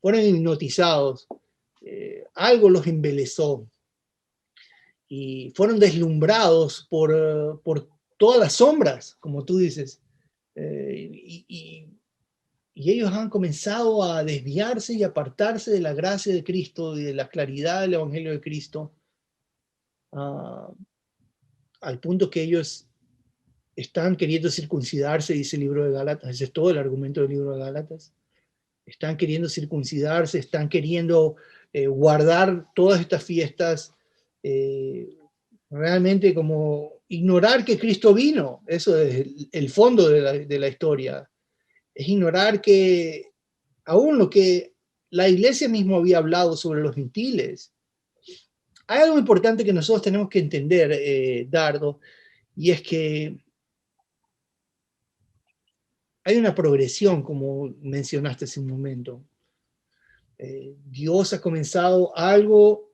fueron hipnotizados, algo los embelezó y fueron deslumbrados por todas las sombras, como tú dices, y ellos han comenzado a desviarse y apartarse de la gracia de Cristo y de la claridad del Evangelio de Cristo, al punto que ellos están queriendo circuncidarse, dice el libro de Gálatas. Ese es todo el argumento del libro de Gálatas. Están queriendo circuncidarse, están queriendo guardar todas estas fiestas, realmente como ignorar que Cristo vino. Eso es el fondo de la historia. Es ignorar que aún lo que la iglesia misma había hablado sobre los gentiles. Hay algo importante que nosotros tenemos que entender, Dardo, y es que hay una progresión, como mencionaste hace un momento. Dios ha comenzado algo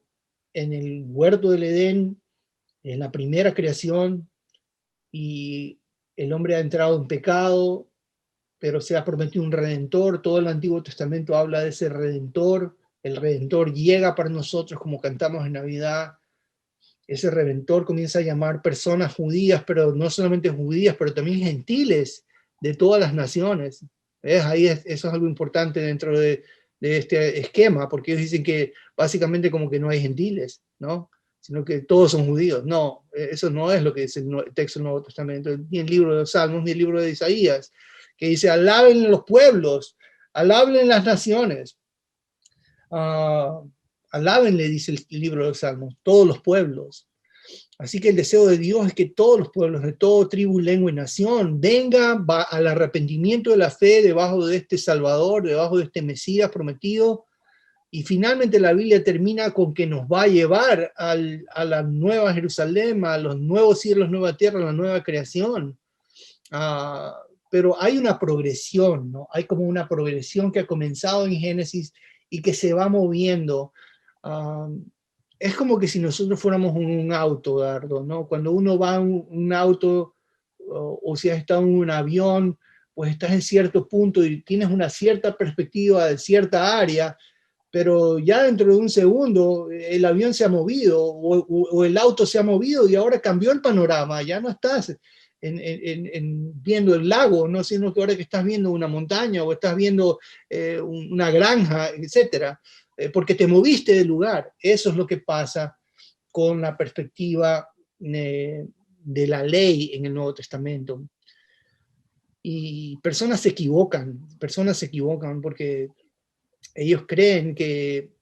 en el huerto del Edén, en la primera creación, y el hombre ha entrado en pecado, pero se ha prometido un redentor. Todo el Antiguo Testamento habla de ese redentor. El redentor llega para nosotros, como cantamos en Navidad. Ese redentor comienza a llamar personas judías, pero no solamente judías, pero también gentiles de todas las naciones. Ahí eso es algo importante dentro de este esquema, porque ellos dicen que básicamente como que no hay gentiles, ¿no? Sino que todos son judíos. No, eso no es lo que dice el texto del Nuevo Testamento, ni el libro de los Salmos, ni el libro de Isaías, que dice, alaben los pueblos, alaben las naciones. Alábenle, dice el libro de los Salmos, todos los pueblos. Así que el deseo de Dios es que todos los pueblos de todo tribu, lengua y nación vengan al arrepentimiento de la fe debajo de este Salvador, debajo de este Mesías prometido. Y finalmente la Biblia termina con que nos va a llevar a la nueva Jerusalén, a los nuevos cielos, nueva tierra, a la nueva creación. Pero hay una progresión, ¿no? Hay como una progresión que ha comenzado en Génesis y que se va moviendo. Es como que si nosotros fuéramos un auto, Dardo, ¿no? Cuando uno va en un auto o si has estado en un avión, pues estás en cierto punto y tienes una cierta perspectiva de cierta área, pero ya dentro de un segundo el avión se ha movido o el auto se ha movido y ahora cambió el panorama, ya no estás viendo el lago, ¿no? Sino que ahora que estás viendo una montaña o estás viendo una granja, etcétera, porque te moviste del lugar. Eso es lo que pasa con la perspectiva de la ley en el Nuevo Testamento. Y personas se equivocan porque ellos creen que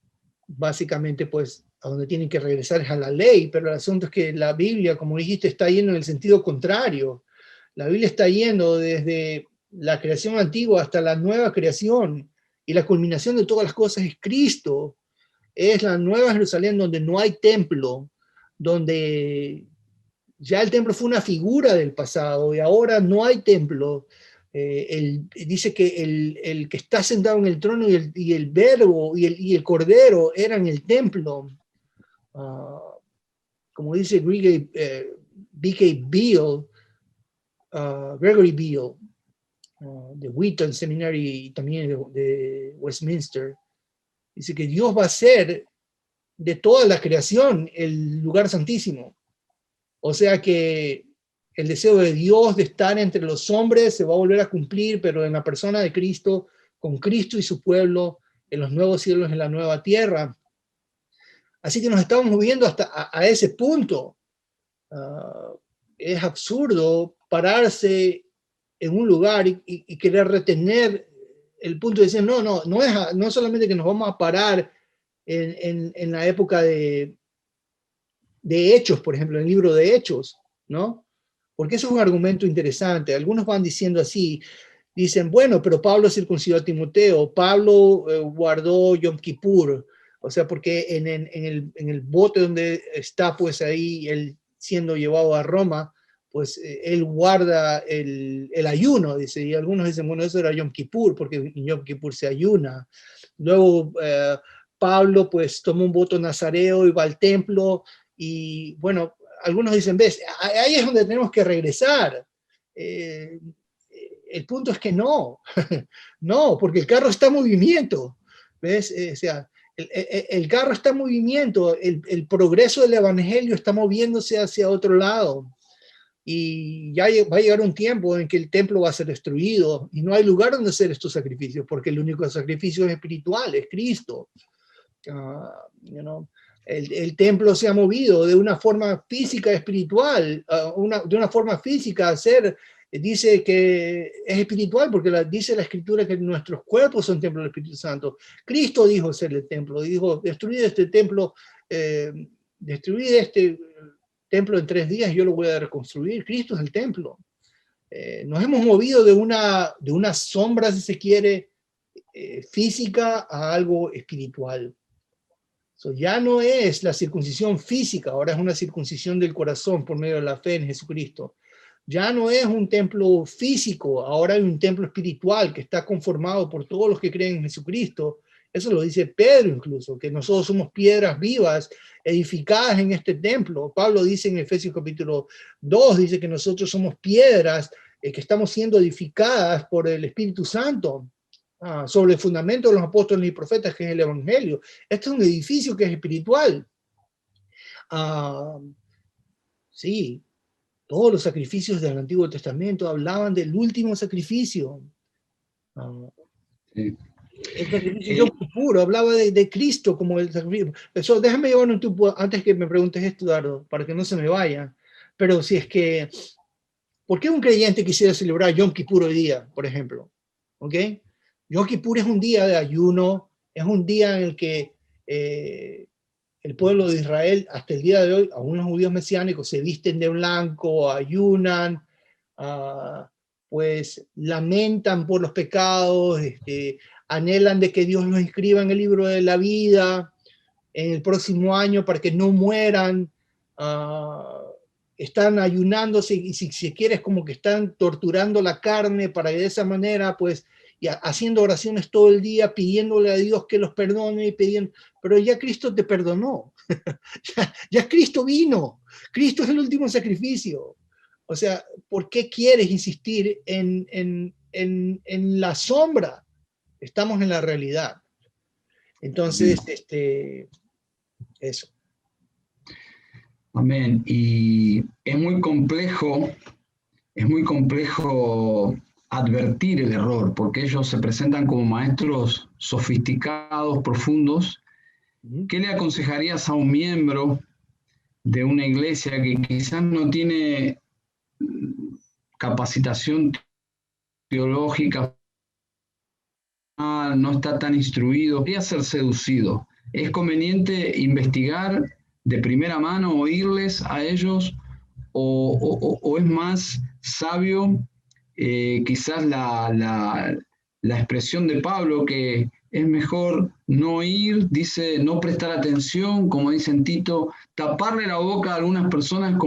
básicamente pues a donde tienen que regresar es a la ley, pero el asunto es que la Biblia, como dijiste, está yendo en el sentido contrario. La Biblia está yendo desde la creación antigua hasta la nueva creación, y la culminación de todas las cosas es Cristo. Es la nueva Jerusalén donde no hay templo, donde ya el templo fue una figura del pasado y ahora no hay templo. Dice que el que está sentado en el trono y el verbo y el cordero eran el templo. Como dice Gregory Beale, de Wheaton Seminary y también de Westminster, dice que Dios va a ser de toda la creación el lugar santísimo. O sea que el deseo de Dios de estar entre los hombres se va a volver a cumplir, pero en la persona de Cristo, con Cristo y su pueblo, en los nuevos cielos, en la nueva tierra. Así que nos estamos moviendo hasta a ese punto. Es absurdo pararse en un lugar y querer retener el punto de decir, no es solamente que nos vamos a parar en la época de Hechos, por ejemplo, en el libro de Hechos, ¿no? Porque eso es un argumento interesante. Algunos van diciendo así, dicen, bueno, pero Pablo circuncidó a Timoteo, Pablo guardó Yom Kippur, o sea, porque en el bote donde está, pues ahí, él siendo llevado a Roma, pues él guarda el ayuno, dice, y algunos dicen, bueno, eso era Yom Kippur, porque en Yom Kippur se ayuna. Luego, Pablo, pues, toma un voto nazareo y va al templo, y bueno, algunos dicen, ves, ahí es donde tenemos que regresar. El punto es que no, no, porque el carro está en movimiento, ¿ves? O sea, el carro está en movimiento, el progreso del evangelio está moviéndose hacia otro lado, y ya va a llegar un tiempo en que el templo va a ser destruido y no hay lugar donde hacer estos sacrificios, porque el único sacrificio es espiritual, es Cristo. You know? El templo se ha movido de una forma física espiritual, de una forma física a ser, dice que es espiritual porque dice la Escritura que nuestros cuerpos son templo del Espíritu Santo. Cristo dijo ser el templo, dijo, destruid este templo, destruid este templo en 3 días, yo lo voy a reconstruir. Cristo es el templo. Nos hemos movido de una sombra, si se quiere, física a algo espiritual. Ya no es la circuncisión física, ahora es una circuncisión del corazón por medio de la fe en Jesucristo. Ya no es un templo físico, ahora hay un templo espiritual que está conformado por todos los que creen en Jesucristo. Eso lo dice Pedro incluso, que nosotros somos piedras vivas edificadas en este templo. Pablo dice en Efesios capítulo 2, dice que nosotros somos piedras que estamos siendo edificadas por el Espíritu Santo. Sobre el fundamento de los apóstoles y profetas, que es el Evangelio. Este es un edificio que es espiritual. Sí, todos los sacrificios del Antiguo Testamento hablaban del último sacrificio. Sí. El sacrificio Yom Kippur hablaba de Cristo como el sacrificio. Eso, déjame llevar un tiempo antes que me preguntes esto, Eduardo, para que no se me vaya. Pero si es que, ¿por qué un creyente quisiera celebrar Yom Kippur hoy día, por ejemplo? ¿Ok? Yom Kippur es un día de ayuno, es un día en el que el pueblo de Israel, hasta el día de hoy, algunos judíos mesiánicos se visten de blanco, ayunan, pues lamentan por los pecados, anhelan de que Dios los inscriba en el libro de la vida en el próximo año para que no mueran. Están ayunándose y si quieres como que están torturando la carne para que de esa manera pues y haciendo oraciones todo el día pidiéndole a Dios que los perdone y pidiendo, pero ya Cristo te perdonó. ya Cristo vino, Cristo es el último sacrificio. O sea, ¿por qué quieres insistir en la sombra? Estamos en la realidad. Entonces, eso. Amén. Y es muy complejo advertir el error, porque ellos se presentan como maestros sofisticados, profundos. ¿Qué le aconsejarías a un miembro de una iglesia que quizás no tiene capacitación teológica, no está tan instruido, podría ser seducido? ¿Es conveniente investigar de primera mano, oírles a ellos, o es más sabio quizás la expresión de Pablo, que es mejor no ir, dice, no prestar atención, como dice en Tito, taparle la boca a algunas personas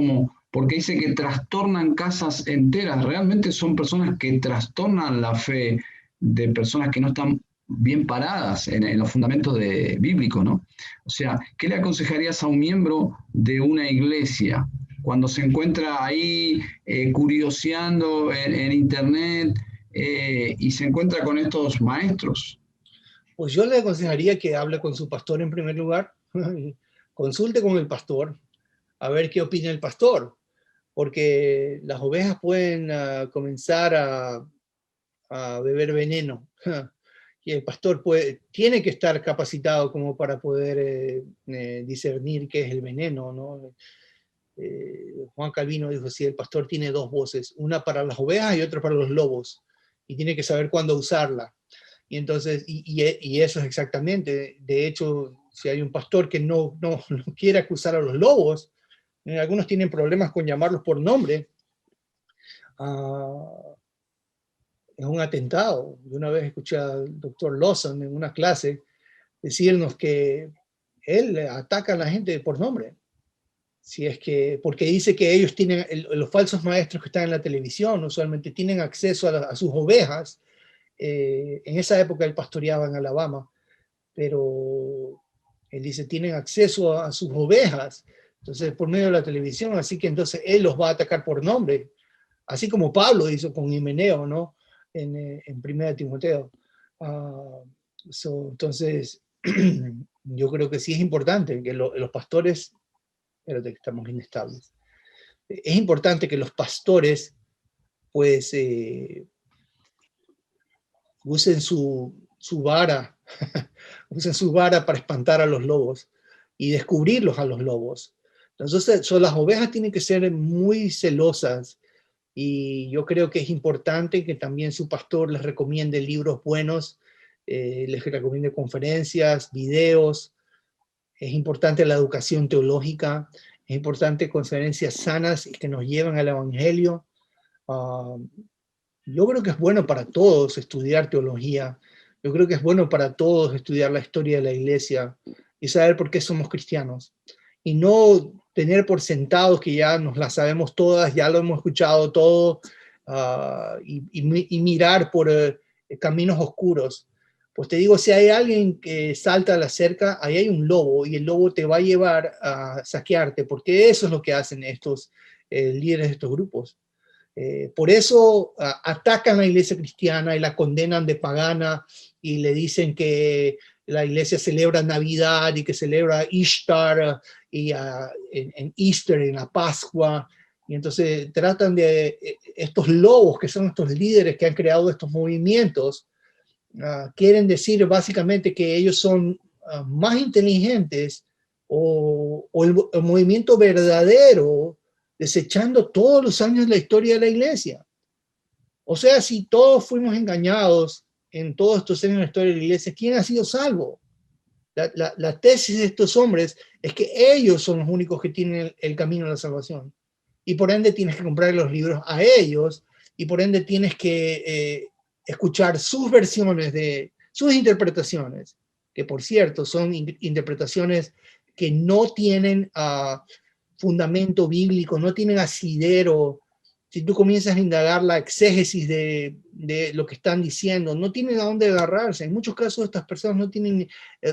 porque dice que trastornan casas enteras? Realmente son personas que trastornan la fe de personas que no están bien paradas en los fundamentos bíblicos, ¿no? O sea, ¿qué le aconsejarías a un miembro de una iglesia cuando se encuentra ahí curioseando en internet y se encuentra con estos maestros? Pues yo le aconsejaría que hable con su pastor en primer lugar, consulte con el pastor, a ver qué opina el pastor, porque las ovejas pueden comenzar a beber veneno. Y el pastor tiene que estar capacitado como para poder discernir qué es el veneno, ¿no? Juan Calvino dijo, sí, el pastor tiene 2 voces, una para las ovejas y otra para los lobos, y tiene que saber cuándo usarla. Y entonces, y eso es exactamente, de hecho, si hay un pastor que no quiere acusar a los lobos, algunos tienen problemas con llamarlos por nombre, es un atentado. Yo una vez escuché al doctor Lawson en una clase decirnos que él ataca a la gente por nombre. Si es que, porque dice que ellos tienen, los falsos maestros que están en la televisión usualmente tienen acceso a sus ovejas. En esa época él pastoreaba en Alabama, pero él dice, tienen acceso a sus ovejas, entonces por medio de la televisión, así que entonces él los va a atacar por nombre, así como Pablo hizo con Himeneo, ¿no? En Primera de Timoteo. Entonces, yo creo que sí es importante que los pastores, espérate que estamos inestables, es importante que los pastores, pues, usen su vara, usen su vara para espantar a los lobos y descubrirlos a los lobos. Entonces, las ovejas tienen que ser muy celosas, y yo creo que es importante que también su pastor les recomiende libros buenos, les recomiende conferencias, videos. Es importante la educación teológica, es importante conferencias sanas que nos lleven al Evangelio. Yo creo que es bueno para todos estudiar teología. Yo creo que es bueno para todos estudiar la historia de la iglesia y saber por qué somos cristianos. Y no tener por sentados que ya nos la sabemos todas, ya lo hemos escuchado todo, y mirar por caminos oscuros. Pues te digo, si hay alguien que salta a la cerca, ahí hay un lobo, y el lobo te va a llevar a saquearte, porque eso es lo que hacen estos líderes de estos grupos. Por eso atacan a la iglesia cristiana y la condenan de pagana, y le dicen que la iglesia celebra Navidad y que celebra Ishtar en Easter, en la Pascua. Y entonces tratan de, estos lobos que son estos líderes que han creado estos movimientos, quieren decir básicamente que ellos son más inteligentes, o el movimiento verdadero, desechando todos los años de la historia de la iglesia. O sea, si todos fuimos engañados en todos estos años de la historia de la iglesia, ¿quién ha sido salvo? La tesis de estos hombres es que ellos son los únicos que tienen el camino a la salvación. Y por ende tienes que comprar los libros a ellos, y por ende tienes que escuchar sus versiones, de sus interpretaciones, que por cierto son interpretaciones que no tienen fundamento bíblico, no tienen asidero. Si tú comienzas a indagar la exégesis de lo que están diciendo, no tienen a dónde agarrarse. En muchos casos estas personas no tienen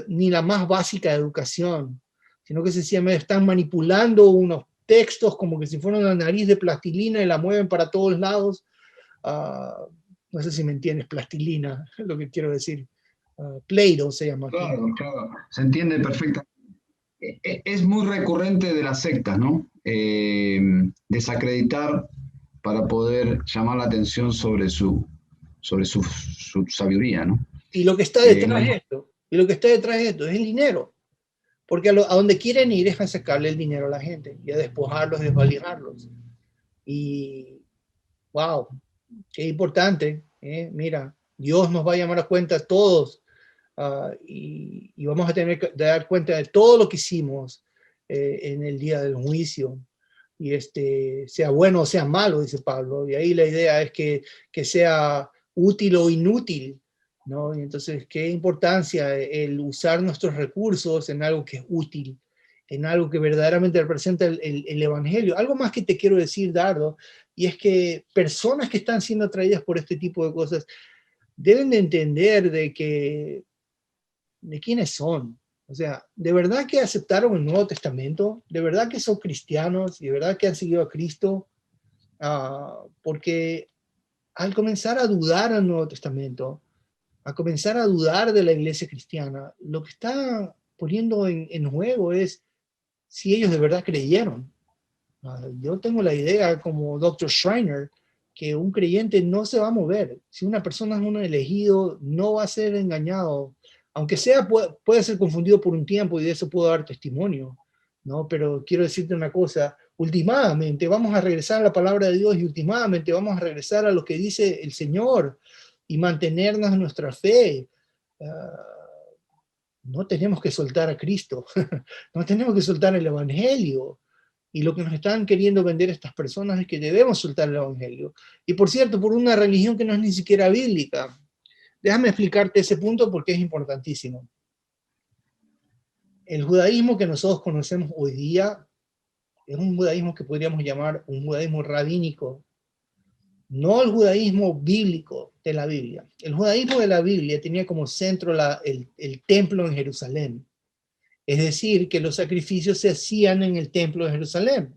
ni la más básica educación, sino que sencillamente están manipulando unos textos como que si fueran una nariz de plastilina y la mueven para todos lados. No sé si me entiendes, plastilina, es lo que quiero decir. Play-Doh se llama aquí. Claro, claro, se entiende perfectamente. Es muy recurrente de las sectas, ¿no? Desacreditar para poder llamar la atención sobre su sabiduría, ¿no? Y lo que está detrás de esto, es el dinero. Porque a donde quieren ir es a sacarle el dinero a la gente y a despojarlos, desvalijarlos. Y, wow, qué importante. Mira, Dios nos va a llamar a cuenta a todos, y vamos a tener que dar cuenta de todo lo que hicimos en el día del juicio. Y sea bueno o sea malo, dice Pablo. Y ahí la idea es que sea útil o inútil, ¿no? Y entonces, ¿qué importancia el usar nuestros recursos en algo que es útil, en algo que verdaderamente representa el Evangelio? Algo más que te quiero decir, Dardo, y es que personas que están siendo atraídas por este tipo de cosas deben de entender de quiénes son. O sea, ¿de verdad que aceptaron el Nuevo Testamento? ¿De verdad que son cristianos? ¿De verdad que han seguido a Cristo? Porque al comenzar a dudar del Nuevo Testamento, a comenzar a dudar de la iglesia cristiana, lo que está poniendo en juego es si ellos de verdad creyeron. Yo tengo la idea, como Dr. Schreiner, que un creyente no se va a mover. Si una persona es un elegido, no va a ser engañado. Aunque sea, puede ser confundido por un tiempo, y de eso puedo dar testimonio, ¿no? Pero quiero decirte una cosa, últimamente vamos a regresar a la palabra de Dios, y últimamente vamos a regresar a lo que dice el Señor y mantenernos en nuestra fe. No tenemos que soltar a Cristo, no tenemos que soltar el Evangelio. Y lo que nos están queriendo vender estas personas es que debemos soltar el Evangelio. Y por cierto, por una religión que no es ni siquiera bíblica. Déjame explicarte ese punto porque es importantísimo. El judaísmo que nosotros conocemos hoy día es un judaísmo que podríamos llamar un judaísmo rabínico, no el judaísmo bíblico de la Biblia. El judaísmo de la Biblia tenía como centro el templo en Jerusalén. Es decir, que los sacrificios se hacían en el templo de Jerusalén.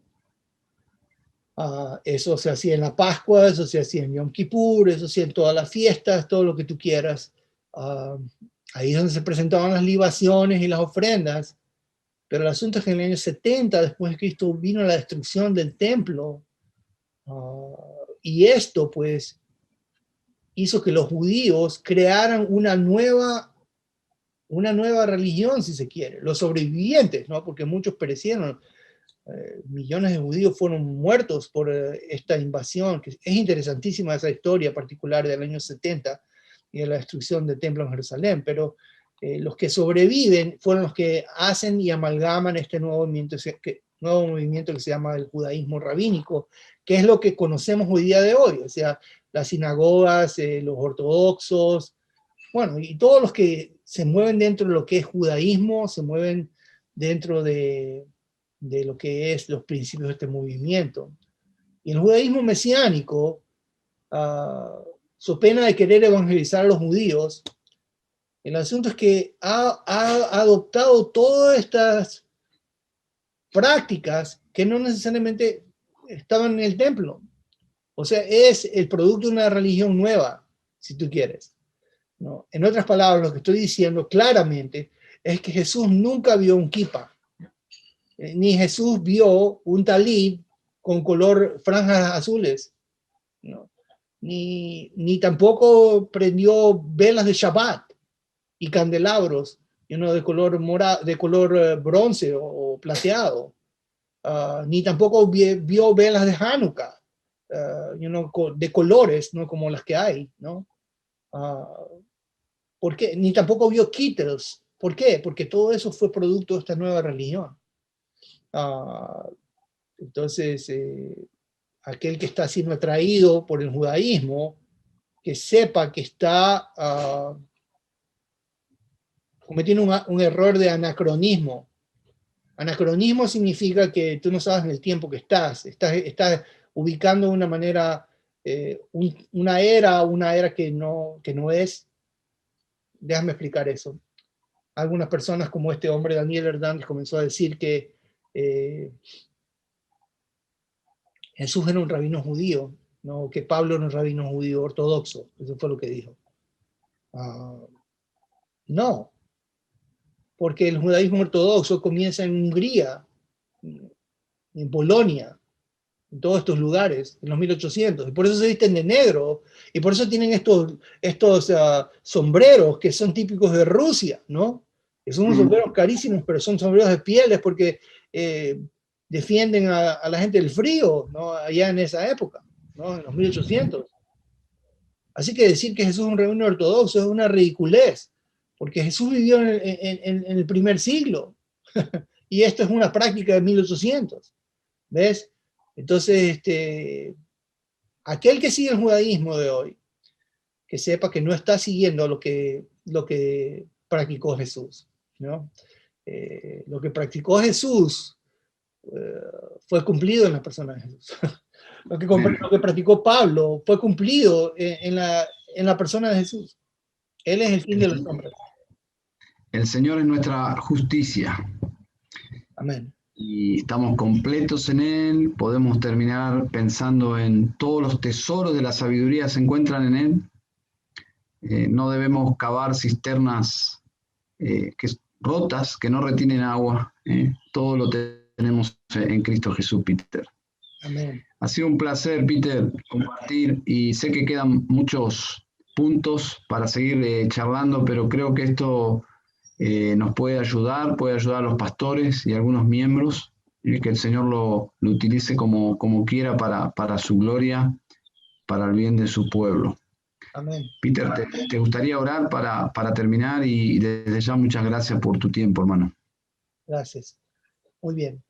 Eso se hacía en la Pascua, eso se hacía en Yom Kippur, eso se hacía en todas las fiestas, todo lo que tú quieras. Ahí es donde se presentaban las libaciones y las ofrendas. Pero el asunto es que en el año 70 después de Cristo vino la destrucción del templo. Y esto pues hizo que los judíos crearan una nueva una nueva religión, si se quiere, los sobrevivientes, ¿no? Porque muchos perecieron, millones de judíos fueron muertos por esta invasión, que es interesantísima esa historia particular del año 70 y de la destrucción del templo en Jerusalén, pero los que sobreviven fueron los que hacen y amalgaman este nuevo movimiento que se llama el judaísmo rabínico, que es lo que conocemos hoy día de hoy, o sea, las sinagogas, los ortodoxos, bueno, y todos los que se mueven dentro de lo que es judaísmo, se mueven dentro de lo que es los principios de este movimiento. Y el judaísmo mesiánico, so pena de querer evangelizar a los judíos, el asunto es que ha adoptado todas estas prácticas que no necesariamente estaban en el templo. O sea, es el producto de una religión nueva, si tú quieres, ¿no? En otras palabras, lo que estoy diciendo claramente es que Jesús nunca vio un kippah, ni Jesús vio un talid con color franjas azules, ¿no? Ni tampoco prendió velas de Shabbat y candelabros, de color de color bronce o plateado. Ni tampoco vio velas de Hanukkah, de colores, ¿no? Como las que hay, ¿no? ¿Por qué? Ni tampoco vio kittels. ¿Por qué? Porque todo eso fue producto de esta nueva religión. Entonces, aquel que está siendo atraído por el judaísmo, que sepa que está cometiendo un error de anacronismo. Anacronismo significa que tú no sabes en el tiempo que estás ubicando de una manera, una era que no es. Déjame explicar eso. Algunas personas como este hombre Daniel Hernández comenzó a decir que Jesús era un rabino judío, ¿no? Que Pablo era un rabino judío ortodoxo. Eso fue lo que dijo. No, porque el judaísmo ortodoxo comienza en Hungría, en Polonia, en todos estos lugares, en los 1800. Y por eso se visten de negro, y por eso tienen estos sombreros que son típicos de Rusia, ¿no? Que son unos sombreros carísimos, pero son sombreros de pieles porque defienden a la gente del frío, ¿no? Allá en esa época, ¿no? En los 1800. Así que decir que Jesús es un rabino ortodoxo es una ridiculez, porque Jesús vivió en el primer siglo, y esto es una práctica de 1800, ¿ves? Entonces, aquel que sigue el judaísmo de hoy, que sepa que no está siguiendo lo que practicó Jesús, ¿no? Lo que practicó Jesús fue cumplido en la persona de Jesús. Lo que practicó Pablo fue cumplido en la persona de Jesús. Él es el fin de los hombres. El Señor es nuestra justicia. Amén. Y estamos completos en Él, podemos terminar pensando en todos los tesoros de la sabiduría se encuentran en Él. No debemos cavar cisternas rotas, que no retienen agua. Todo lo tenemos en Cristo Jesús, Peter. Amén. Ha sido un placer, Peter, compartir, y sé que quedan muchos puntos para seguir charlando, pero creo que esto nos puede ayudar a los pastores y a algunos miembros, y que el Señor lo utilice como quiera para su gloria, para el bien de su pueblo. Amén. Peter, ¿te gustaría orar para terminar? Y desde ya muchas gracias por tu tiempo, hermano. Gracias. Muy bien.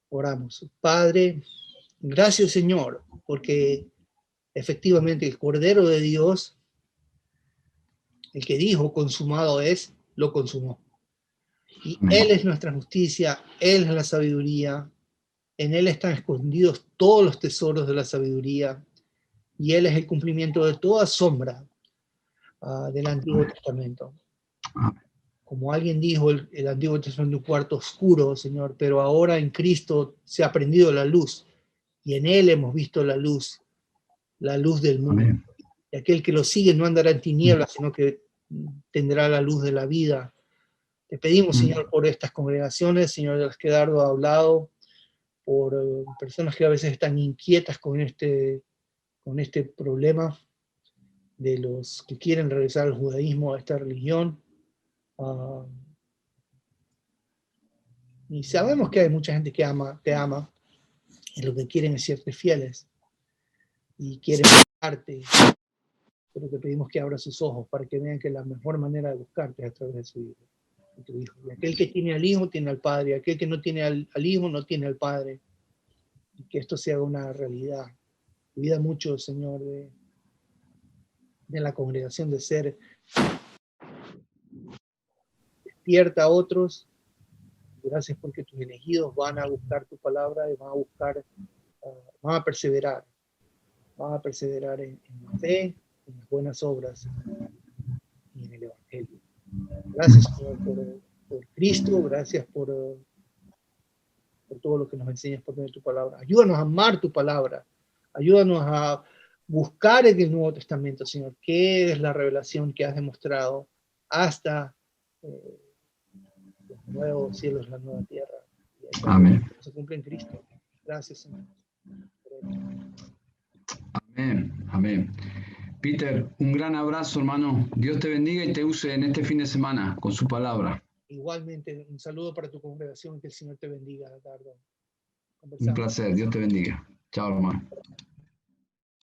Oramos. Padre, gracias, Señor, porque efectivamente el Cordero de Dios, el que dijo consumado es, lo consumó. Y Amén. Él es nuestra justicia, Él es la sabiduría, en Él están escondidos todos los tesoros de la sabiduría, y Él es el cumplimiento de toda sombra del Antiguo Testamento. Como alguien dijo, el Antiguo Testamento es un cuarto oscuro, Señor, pero ahora en Cristo se ha prendido la luz, y en Él hemos visto la luz del mundo. Amén. Y aquel que lo sigue no andará en tinieblas, sino que tendrá la luz de la vida. Te pedimos, Señor, por estas congregaciones, Señor, de las que Dardo ha hablado, por personas que a veces están inquietas con este problema de los que quieren regresar al judaísmo, a esta religión. Ah, y sabemos que hay mucha gente que te ama, y lo que quieren es serte fieles, y quieren buscarte, pero te pedimos que abra sus ojos para que vean que la mejor manera de buscarte es a través de su hijo. De tu hijo. Y aquel que tiene al hijo tiene al padre, y aquel que no tiene al hijo no tiene al padre. Y que esto sea una realidad. Cuida mucho, Señor, de la congregación, de ser despierta a otros. Gracias porque tus elegidos van a buscar tu palabra y van a buscar, van a perseverar en la fe, en las buenas obras y en el Evangelio. Gracias, Señor, por Cristo, gracias por todo lo que nos enseñas por medio de tu palabra. Ayúdanos a amar tu palabra, ayúdanos a buscar en el Nuevo Testamento, Señor, qué es la revelación que has demostrado hasta los nuevos cielos, la nueva tierra. Y Amén. se cumple en Cristo. Gracias, Señor. Amén. Amén. Peter, un gran abrazo, hermano. Dios te bendiga y te use en este fin de semana con su palabra. Igualmente, un saludo para tu congregación, que el Señor te bendiga, Dardo. Un placer, Dios te bendiga. Chao, hermano.